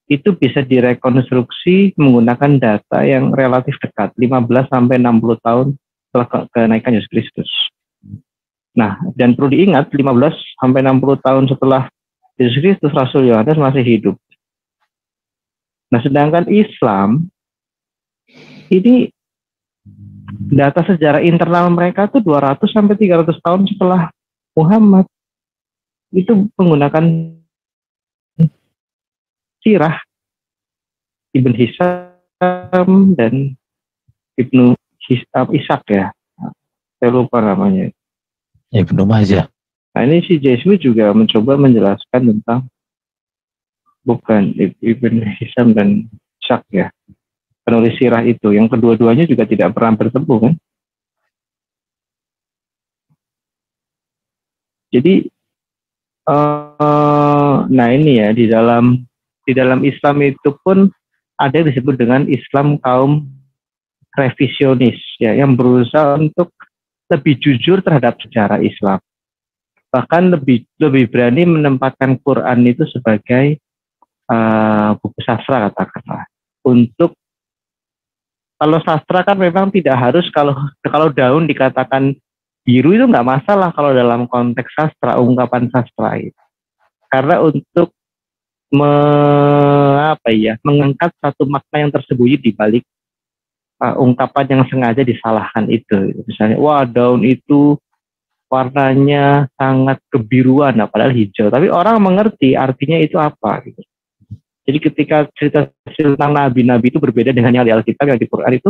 itu bisa direkonstruksi menggunakan data yang relatif dekat, 15 sampai 60 tahun setelah kenaikan Yesus Kristus. Nah, dan perlu diingat 15 sampai 60 tahun setelah Yesus Kristus, Rasul Yohanes masih hidup. Nah, sedangkan Islam ini data sejarah internal mereka tuh 200 sampai 300 tahun setelah Muhammad. Itu menggunakan sirah Ibn Hisham dan Ibnu Ishaq ya. Saya lupa namanya. Ibnu Majah. Nah, ini si J. Smith juga mencoba menjelaskan tentang bukan Ibn Hisham dan Ishaq ya, penulis sirah itu, yang kedua-duanya juga tidak pernah bertemu kan. Jadi nah ini ya, di dalam Islam itu pun ada yang disebut dengan Islam kaum revisionis ya, yang berusaha untuk lebih jujur terhadap sejarah Islam, bahkan lebih berani menempatkan Quran itu sebagai buku sastra katakanlah. Untuk kalau sastra kan memang tidak harus, kalau daun dikatakan biru itu nggak masalah kalau dalam konteks sastra, ungkapan sastra itu, karena untuk mengangkat satu makna yang tersembunyi di balik ungkapan yang sengaja disalahkan itu. Misalnya, wah daun itu warnanya sangat kebiruan, nah, padahal hijau, tapi orang mengerti artinya itu apa gitu. Jadi ketika cerita tentang nabi-nabi itu berbeda dengan yang di Alkitab, yang di Quran itu,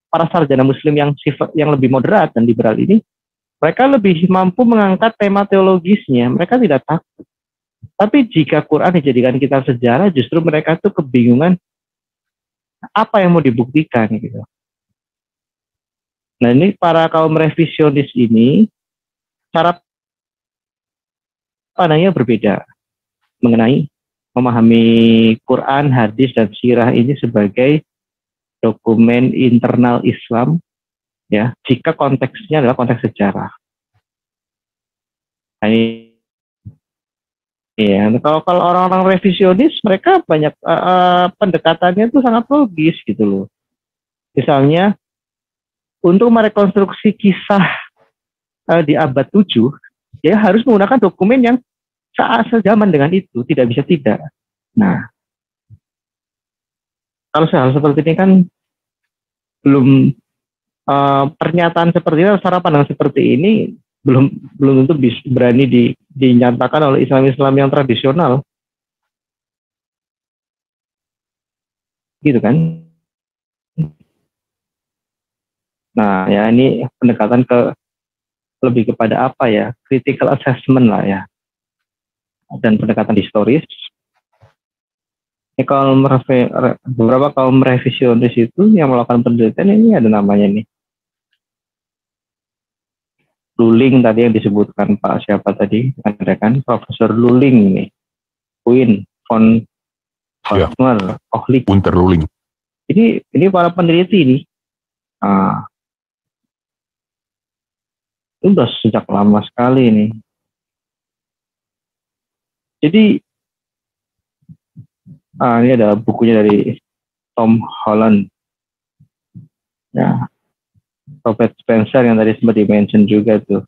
para sarjana muslim yang lebih moderat dan liberal ini, mereka lebih mampu mengangkat tema teologisnya, mereka tidak takut. Tapi jika Quran dijadikan kitab sejarah, justru mereka tuh kebingungan apa yang mau dibuktikan gitu. Nah, ini para kaum revisionis ini cara pandangnya berbeda mengenai memahami Quran, hadis, dan sirah ini sebagai dokumen internal Islam ya, jika konteksnya adalah konteks sejarah. Nah, ini ya, kalau orang-orang revisionis, mereka banyak pendekatannya itu sangat logis gitu loh. Misalnya untuk merekonstruksi kisah di abad 7, ya harus menggunakan dokumen yang sejaman dengan itu, tidak bisa tidak. Nah, kalau hal seperti ini kan belum pernyataan seperti ini, cara pandang seperti ini belum tentu berani dinyatakan oleh Islam yang tradisional, gitu kan? Nah, ya ini pendekatan lebih kepada apa ya, critical assessment lah ya, dan pendekatan historis. Ini kalau beberapa kaum revisionis itu yang melakukan penelitian ini ada namanya nih, Luling tadi yang disebutkan Pak siapa tadi, ada kan Profesor Luling nih, Wien von Hosmer, Ohlik. Gunter Luling. Ini para peneliti ini. Itu sudah sejak lama sekali ini. Jadi ini ada bukunya dari Tom Holland, ya, Robert Spencer yang tadi sempat di-mention juga tuh,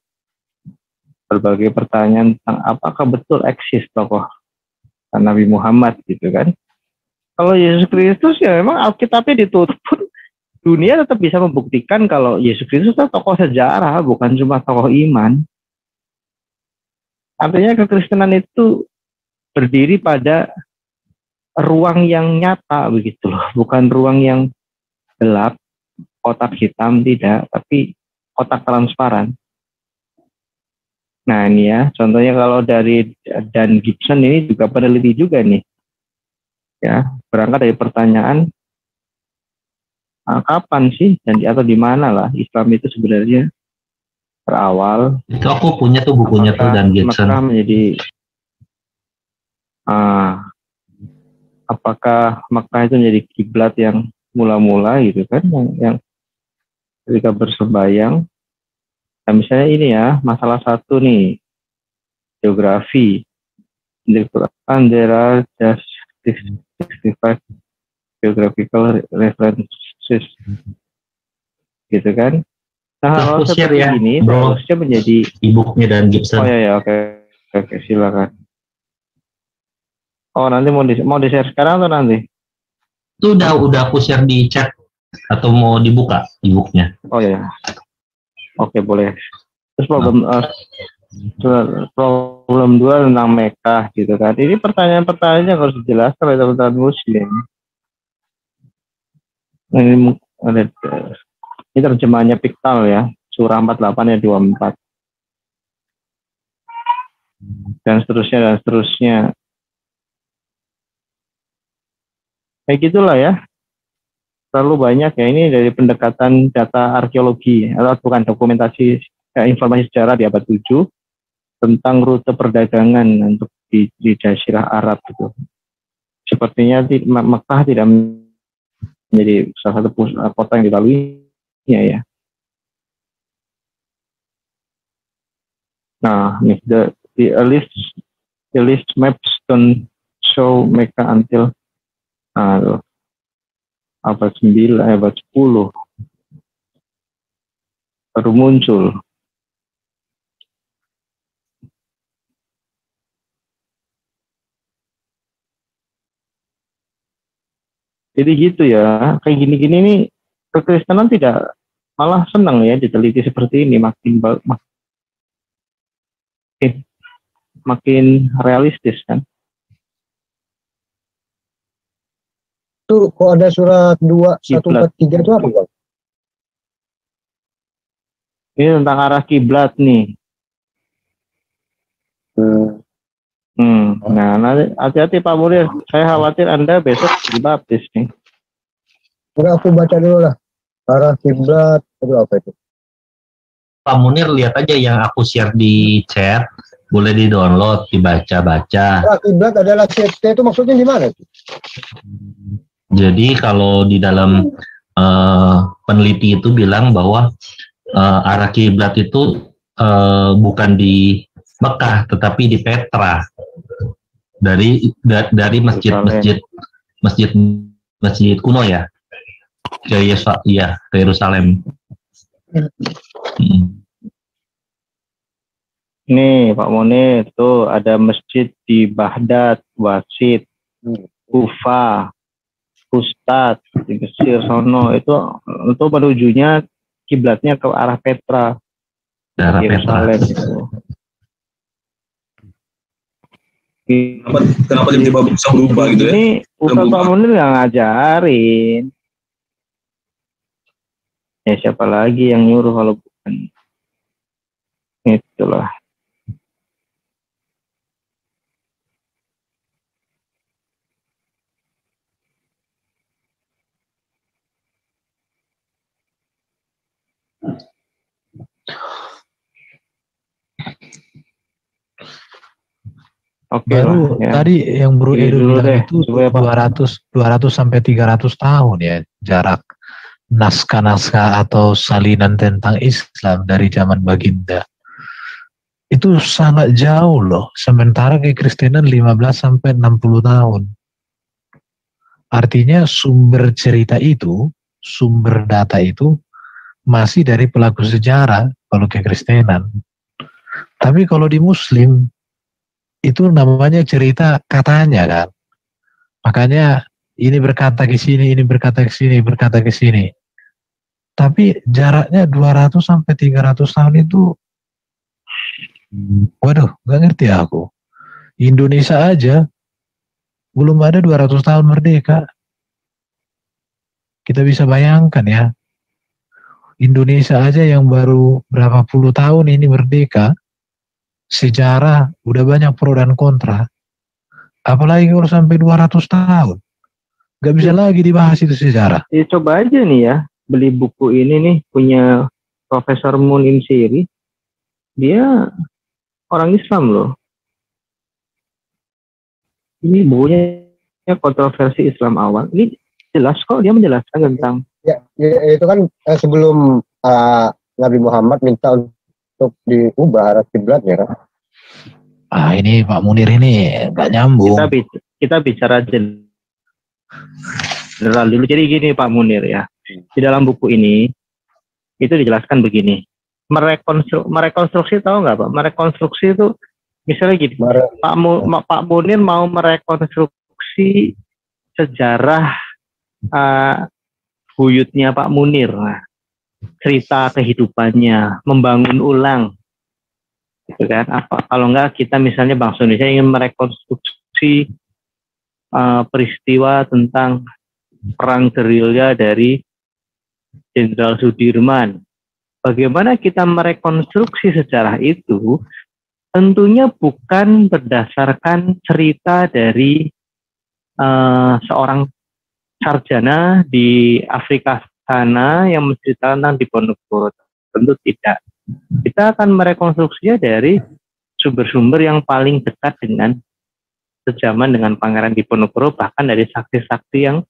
berbagai pertanyaan tentang apakah betul eksis tokoh Nabi Muhammad gitu kan. Kalau Yesus Kristus ya memang Alkitabnya ditutup pun dunia tetap bisa membuktikan kalau Yesus Kristus itu tokoh sejarah, bukan cuma tokoh iman. Artinya kekristenan itu berdiri pada ruang yang nyata begitu loh, bukan ruang yang gelap, kotak hitam tidak, tapi kotak transparan. Nah ini ya, contohnya kalau dari Dan Gibson ini juga peneliti juga nih, ya berangkat dari pertanyaan kapan sih dan atau di mana lah Islam itu sebenarnya berawal. Itu aku punya tuh bukunya tuh Dan Gibson. Mekah menjadi apakah Mekah itu menjadi kiblat yang mula-mula gitu kan, yang ketika bersembayang. Nah, misalnya ini ya, masalah satu nih, geografi. Di Quran there are just 65 geographical references. Gitu kan? Nah, kalau seperti ya, ini, bro, harusnya menjadi e-booknya Dan Gibson. Oh ya, oke, silakan. Oh, nanti mau di-share sekarang atau nanti? Itu udah aku share di chat atau mau dibuka e-booknya? Oh ya. Oke, boleh. Terus problem 2 tentang Mekah gitu kan. Ini pertanyaan-pertanyaan yang harus dijelaskan oleh teman-teman Muslim. Ini terjemahannya Piktal ya, surah 48 ayat 24. Dan seterusnya. Kayak gitulah ya. Terlalu banyak ya, ini dari pendekatan data arkeologi atau bukan dokumentasi informasi sejarah di abad 7 tentang rute perdagangan untuk di Jazirah Arab itu. Sepertinya Mekah tidak menjadi salah satu kota yang dilaluinya ya. Nah, nih the earliest maps don't show Mekah until abad 9, abad 10 baru muncul. Jadi gitu ya, kayak gini-gini nih kekristenan tidak malah senang ya diteliti seperti ini, makin realistis kan. Itu kok ada surat 2143 itu apa Bang? Ini tentang arah kiblat nih. Nah, nanti hati-hati Pak Munir. Saya khawatir Anda besok dibaptis nih. Udah aku baca dulu lah. Arah kiblat itu apa itu? Pak Munir lihat aja yang aku share di chat, boleh di-download, dibaca-baca. Arah kiblat adalah CT itu maksudnya di mana tuh? Jadi kalau di dalam peneliti itu bilang bahwa arah kiblat itu bukan di Mekah tetapi di Petra, dari masjid kuno ya ke Yerusalem. Nih Pak Munir tuh ada masjid di Baghdad, Wasit, Kufa, Fustat, di Mesir sono itu menujunya kiblatnya ke arah Petra, Yerusalem itu. Kenapa tiba-tiba bisa berubah gitu ya? Ini Ustaz Pak Munir nggak ngajarin. Ya siapa lagi yang nyuruh kalau bukan? Itulah. Baru ya. Tadi yang Bro Edo bilang itu 200 sampai 300 tahun ya jarak naskah-naskah atau salinan tentang Islam dari zaman Baginda. Itu sangat jauh loh. Sementara kekristenan 15 sampai 60 tahun. Artinya sumber cerita itu, sumber data itu masih dari pelaku sejarah kalau kekristenan. Tapi kalau di Muslim itu namanya cerita katanya kan. Makanya ini berkata ke sini, ini berkata ke sini, berkata ke sini. Tapi jaraknya 200 sampai 300 tahun itu, waduh, nggak ngerti aku. Indonesia aja belum ada 200 tahun merdeka. Kita bisa bayangkan ya, Indonesia aja yang baru berapa puluh tahun ini merdeka, sejarah udah banyak pro dan kontra. Apalagi kalau sampai 200 tahun. Gak bisa lagi dibahas itu sejarah. Ya, coba aja nih ya, beli buku ini nih, punya Profesor Munim Siri. Dia orang Islam loh. Ini bukunya kontroversi Islam awal. Ini jelas kok, dia menjelaskan tentang. Ya itu kan sebelum Nabi Muhammad minta untuk diubah arah kiblatnya kan. Ini Pak Munir ini nggak nyambung. Kita bicara general dulu. Jadi gini Pak Munir ya, di dalam buku ini itu dijelaskan begini. Merekonstruksi tahu nggak Pak? Merekonstruksi itu misalnya gini, Pak Munir mau merekonstruksi sejarah buyutnya Pak Munir, cerita kehidupannya, membangun ulang. Gitu kan? Apa kalau enggak kita misalnya bangsa Indonesia ingin merekonstruksi peristiwa tentang perang gerilya dari Jenderal Sudirman. Bagaimana kita merekonstruksi sejarah itu? Tentunya bukan berdasarkan cerita dari seorang sarjana di Afrika sana yang menceritakan tentang Diponegoro. Tentu tidak. Kita akan merekonstruksinya dari sumber-sumber yang paling dekat dengan sejaman dengan Pangeran Diponegoro, bahkan dari saksi-saksi yang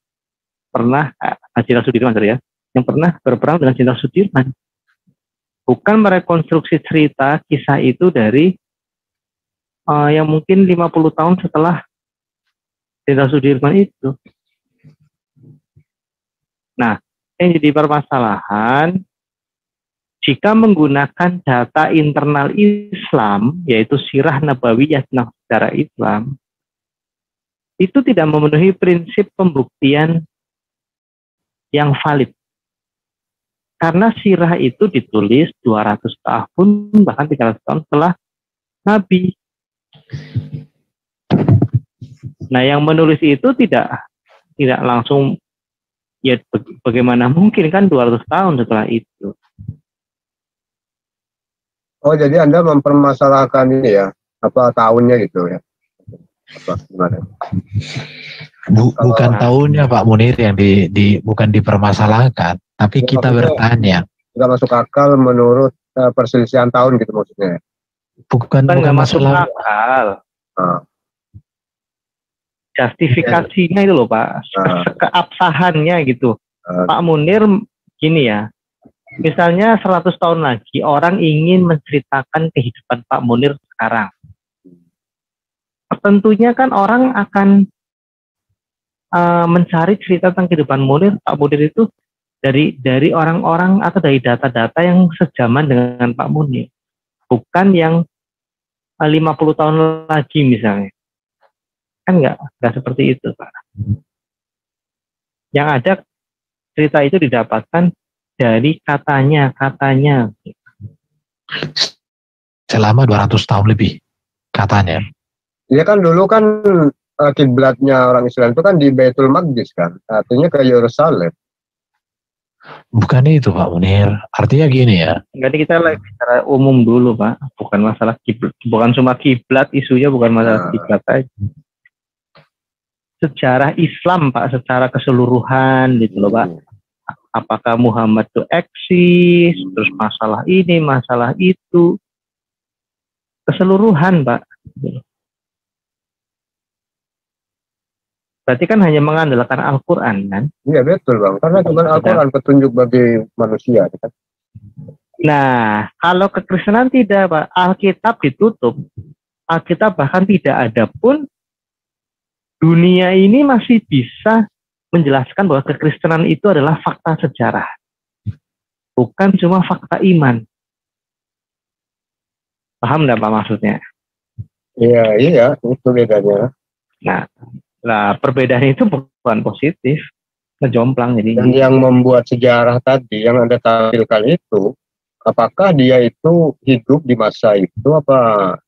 pernah Jenderal Sudirman ya, yang pernah berperang dengan Jenderal Sudirman. Bukan merekonstruksi cerita kisah itu dari yang mungkin 50 tahun setelah Jenderal Sudirman itu. Nah, yang jadi permasalahan jika menggunakan data internal Islam, yaitu sirah nabawiyah tentang sejarah Islam, itu tidak memenuhi prinsip pembuktian yang valid. Karena sirah itu ditulis 200 tahun, bahkan 300 tahun setelah Nabi. Nah, yang menulis itu tidak langsung, ya bagaimana mungkin kan 200 tahun setelah itu. Oh, jadi Anda mempermasalahkan ini ya, apa tahunnya gitu ya? Apa gimana? Bukan tahunnya Pak Munir yang bukan dipermasalahkan, tapi kita bertanya. Nggak masuk akal menurut perselisihan tahun gitu maksudnya. Bukan masalah akal. Justifikasinya itu loh Pak, keabsahannya gitu. Pak Munir gini ya, misalnya 100 tahun lagi orang ingin menceritakan kehidupan Pak Munir sekarang. Tentunya kan orang akan mencari cerita tentang kehidupan Pak Munir itu dari orang-orang atau dari data-data yang sejaman dengan Pak Munir. Bukan yang 50 tahun lagi misalnya. Kan nggak seperti itu Pak. Yang ada cerita itu didapatkan dari katanya. Selama 200 tahun lebih, katanya. Ya kan dulu kan kiblatnya orang Islam itu kan di Baitul Maqdis kan, artinya ke Yerusalem. Bukan itu Pak Munir, artinya gini ya. Jadi kita secara umum dulu Pak, bukan masalah kiblat, bukan cuma kiblat, isunya bukan masalah kiblat aja. Sejarah Islam Pak, secara keseluruhan gitu loh Pak. Apakah Muhammad itu eksis, terus masalah ini, masalah itu, keseluruhan Pak. Berarti kan hanya mengandalkan Al-Quran kan? Iya betul Bang, karena cuma Al-Quran petunjuk bagi manusia kan. Nah, kalau kekristenan tidak Pak, Alkitab ditutup. Alkitab bahkan tidak ada pun, dunia ini masih bisa menjelaskan bahwa kekristenan itu adalah fakta sejarah. Bukan cuma fakta iman. Paham nggak Pak maksudnya? Iya, itu bedanya. Nah, perbedaan itu bukan positif, ngejomplang jadi. Dan yang membuat sejarah tadi yang Anda tampilkan itu, apakah dia itu hidup di masa itu, apa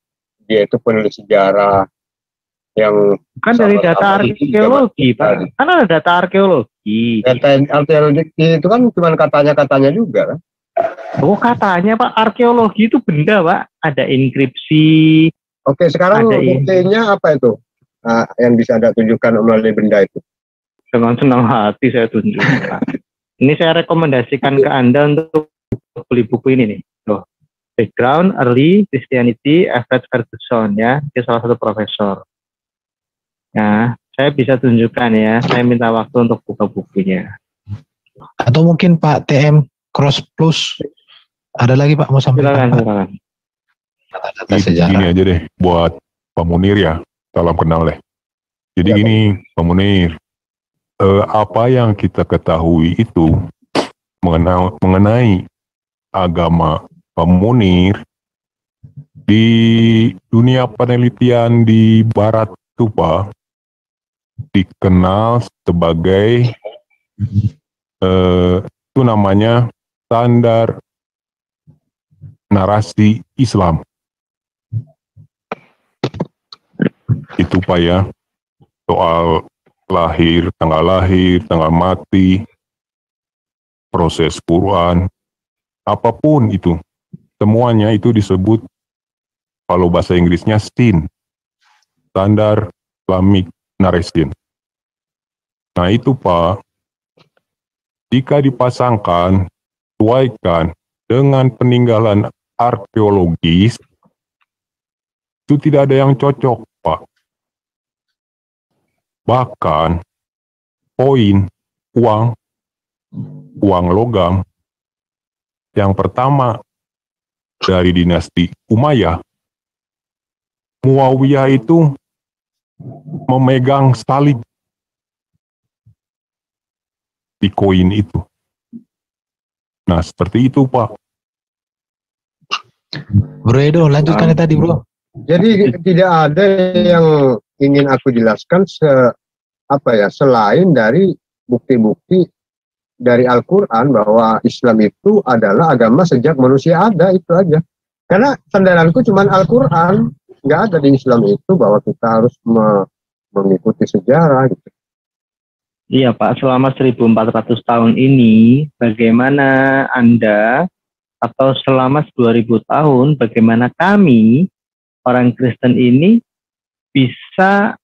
dia itu penulis sejarah yang kan dari data arkeologi Pak, kan ada data arkeologi. Data arkeologi itu kan cuma katanya juga kan? Oh katanya Pak, arkeologi itu benda Pak, ada inskripsi. Oke, sekarang buktinya apa itu? Yang bisa Anda tunjukkan melalui benda itu? Dengan senang hati saya tunjukkan. Ini saya rekomendasikan ke Anda untuk beli buku ini nih. Loh, Background Early Christianity Everett Ferguson ya, dia salah satu profesor. Nah, saya bisa tunjukkan ya. Saya minta waktu untuk buka bukunya. Atau mungkin Pak TM Cross Plus ada lagi Pak mau sampaikan? Silakan. Gini aja deh buat Pak Munir ya. Salam kenal deh. Jadi gini Pak Munir, apa yang kita ketahui itu mengenai agama Pak Munir di dunia penelitian di Barat itu Pak dikenal sebagai itu namanya standar narasi Islam. Itu Pak ya, soal tanggal mati, proses Quran, apapun itu, semuanya itu disebut, kalau bahasa Inggrisnya STIN, Standard Islamic Narration. Nah itu Pak, jika dipasangkan, sesuaikan dengan peninggalan arkeologis, itu tidak ada yang cocok Pak. Bahkan koin, uang logam yang pertama dari dinasti Umayyah, Muawiyah itu memegang salib di koin itu. Nah seperti itu Pak. Bro Edo, lanjutkan tadi bro. Jadi tidak ada yang ingin aku jelaskan selain dari bukti-bukti dari Al-Quran bahwa Islam itu adalah agama sejak manusia ada, itu aja. Karena sandaranku cuma Al-Quran, nggak ada di Islam itu bahwa kita harus mengikuti sejarah gitu. Iya Pak, selama 1400 tahun ini bagaimana Anda, atau selama 2000 tahun bagaimana kami orang Kristen ini bisa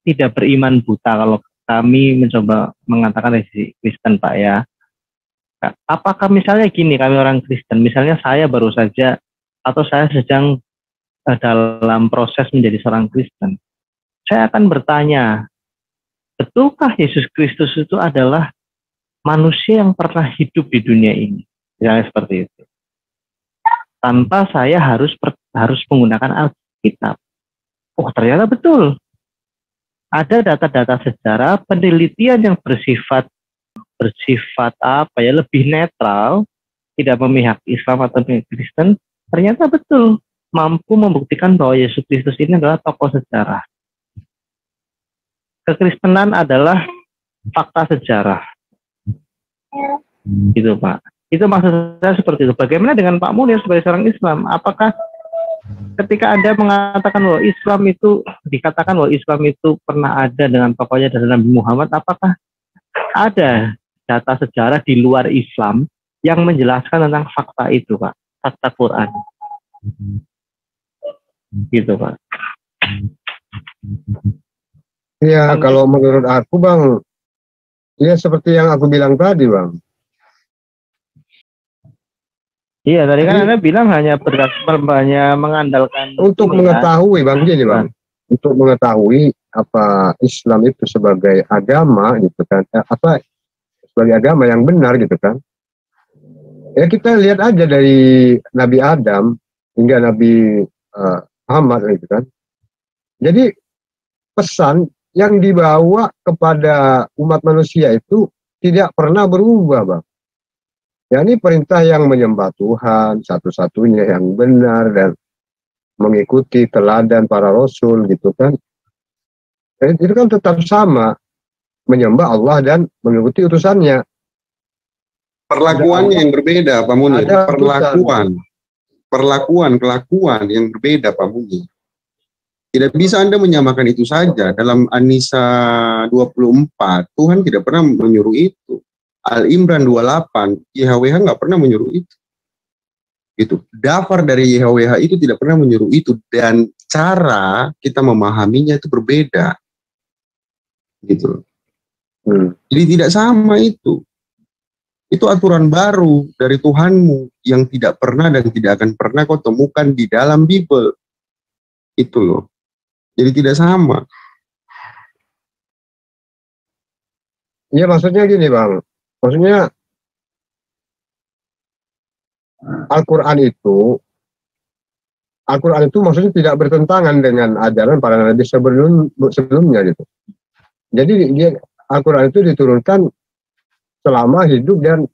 tidak beriman buta kalau kami mencoba mengatakan resi Kristen Pak ya. Apakah misalnya gini, kami orang Kristen, misalnya saya baru saja atau saya sedang dalam proses menjadi seorang Kristen, saya akan bertanya, betulkah Yesus Kristus itu adalah manusia yang pernah hidup di dunia ini? Misalnya seperti itu. Tanpa saya harus menggunakan Alkitab. Oh ternyata betul. Ada data-data sejarah penelitian yang bersifat lebih netral, tidak memihak Islam atau Kristen, ternyata betul mampu membuktikan bahwa Yesus Kristus ini adalah tokoh sejarah. Kekristenan adalah fakta sejarah. Gitu Pak. Itu maksud saya seperti itu. Bagaimana dengan Pak Munir sebagai seorang Islam? Apakah ketika Anda mengatakan bahwa Islam itu, dikatakan bahwa Islam itu pernah ada dengan tokohnya dari Nabi Muhammad, apakah ada data sejarah di luar Islam yang menjelaskan tentang fakta itu Pak? Fakta Quran. Gitu Pak. Ya kalau menurut aku Bang, ya seperti yang aku bilang tadi Bang. Iya, tadi kan Anda bilang hanya mengandalkan untuk mengetahui Bang, gini Bang, untuk mengetahui apa Islam itu sebagai agama gitu kan, sebagai agama yang benar gitu kan. Ya kita lihat aja dari Nabi Adam hingga Nabi Muhammad gitu kan. Jadi pesan yang dibawa kepada umat manusia itu tidak pernah berubah Bang. Ya ini perintah yang menyembah Tuhan satu-satunya yang benar dan mengikuti teladan para rasul gitu kan. Itu kan tetap sama, menyembah Allah dan mengikuti utusannya. Perlakuannya yang berbeda, Pak Munir. Kelakuan yang berbeda, Pak Munir. Tidak bisa Anda menyamakan itu saja. Dalam An-Nisa 24, Tuhan tidak pernah menyuruh itu. Al-Imran 28, YHWH nggak pernah menyuruh itu. Gitu. Dafar dari YHWH itu tidak pernah menyuruh itu. Dan cara kita memahaminya itu berbeda. Gitu. Jadi tidak sama itu. Itu aturan baru dari Tuhanmu yang tidak pernah dan tidak akan pernah kau temukan di dalam Bible. Itu loh. Jadi tidak sama. Ya maksudnya gini Bang. Maksudnya Al-Quran itu maksudnya tidak bertentangan dengan ajaran para nabi sebelumnya gitu. Jadi Al-Quran itu diturunkan selama hidup dan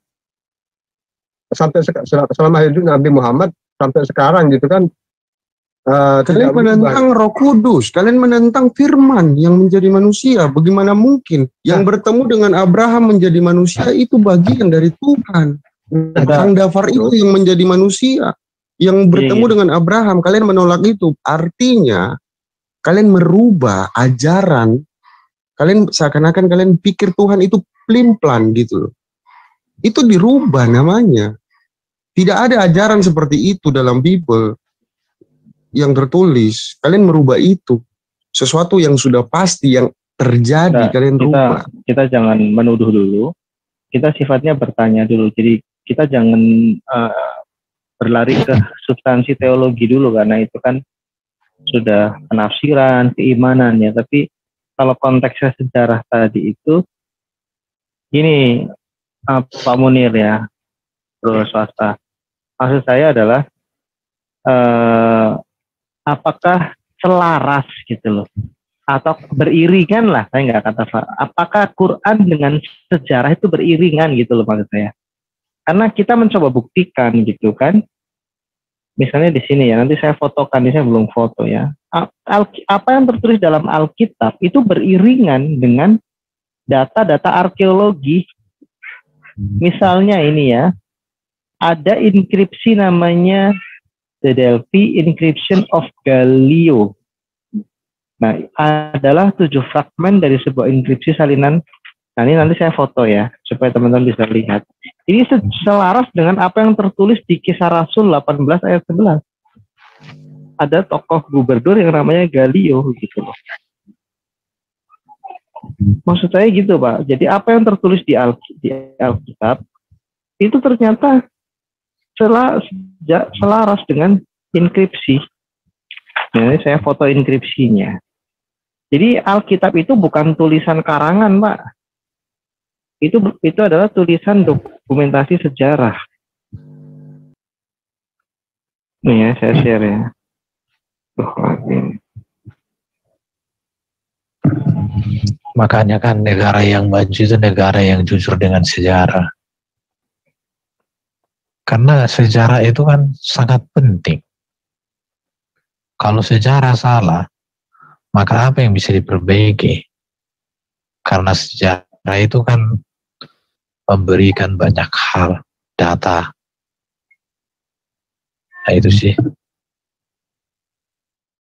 selama hidup Nabi Muhammad sampai sekarang gitu kan. Kalian menentang Roh Kudus, kalian menentang Firman yang menjadi manusia. Bagaimana mungkin yang bertemu dengan Abraham menjadi manusia itu bagian dari Tuhan. Sang Dafar itu yang menjadi manusia, yang bertemu dengan Abraham. Kalian menolak itu, artinya kalian merubah ajaran. Kalian seakan-akan kalian pikir Tuhan itu pelin-pelan gitu loh. Itu dirubah namanya. Tidak ada ajaran seperti itu dalam Bible yang tertulis. Kalian merubah itu. Sesuatu yang sudah pasti, yang terjadi, kalian rubah. Kita jangan menuduh dulu. Kita sifatnya bertanya dulu. Jadi kita jangan berlari ke substansi teologi dulu, karena itu kan sudah penafsiran, keimanan ya. Tapi kalau konteksnya sejarah tadi itu, gini Pak Munir ya, Bro Swasta. Maksud saya adalah apakah selaras gitu loh, atau beriringan lah, saya nggak kata apakah Quran dengan sejarah itu beriringan gitu loh maksud saya. Karena kita mencoba buktikan gitu kan, misalnya di sini ya, nanti saya fotokan, ini saya belum foto ya, apa yang tertulis dalam Alkitab itu beriringan dengan data-data arkeologi. Misalnya ini ya, ada inskripsi namanya The Delphi Inscription of Gallio. Nah, adalah 7 fragmen dari sebuah inskripsi salinan. Nah, ini nanti saya foto ya, supaya teman-teman bisa lihat. Ini selaras dengan apa yang tertulis di Kisah Rasul 18 ayat 11. Ada tokoh gubernur yang namanya Gallio gitu loh. Maksud saya gitu Pak. Jadi apa yang tertulis di Alkitab itu ternyata selaras dengan inskripsi. Nah, ini saya foto inskripsinya. Jadi Alkitab itu bukan tulisan karangan, Pak. Itu adalah tulisan dokumentasi sejarah. Nih ya, saya share ya. Makanya kan negara yang maju itu negara yang jujur dengan sejarah. Karena sejarah itu kan sangat penting. Kalau sejarah salah, maka apa yang bisa diperbaiki? Karena sejarah itu kan memberikan banyak hal, data. Nah itu sih.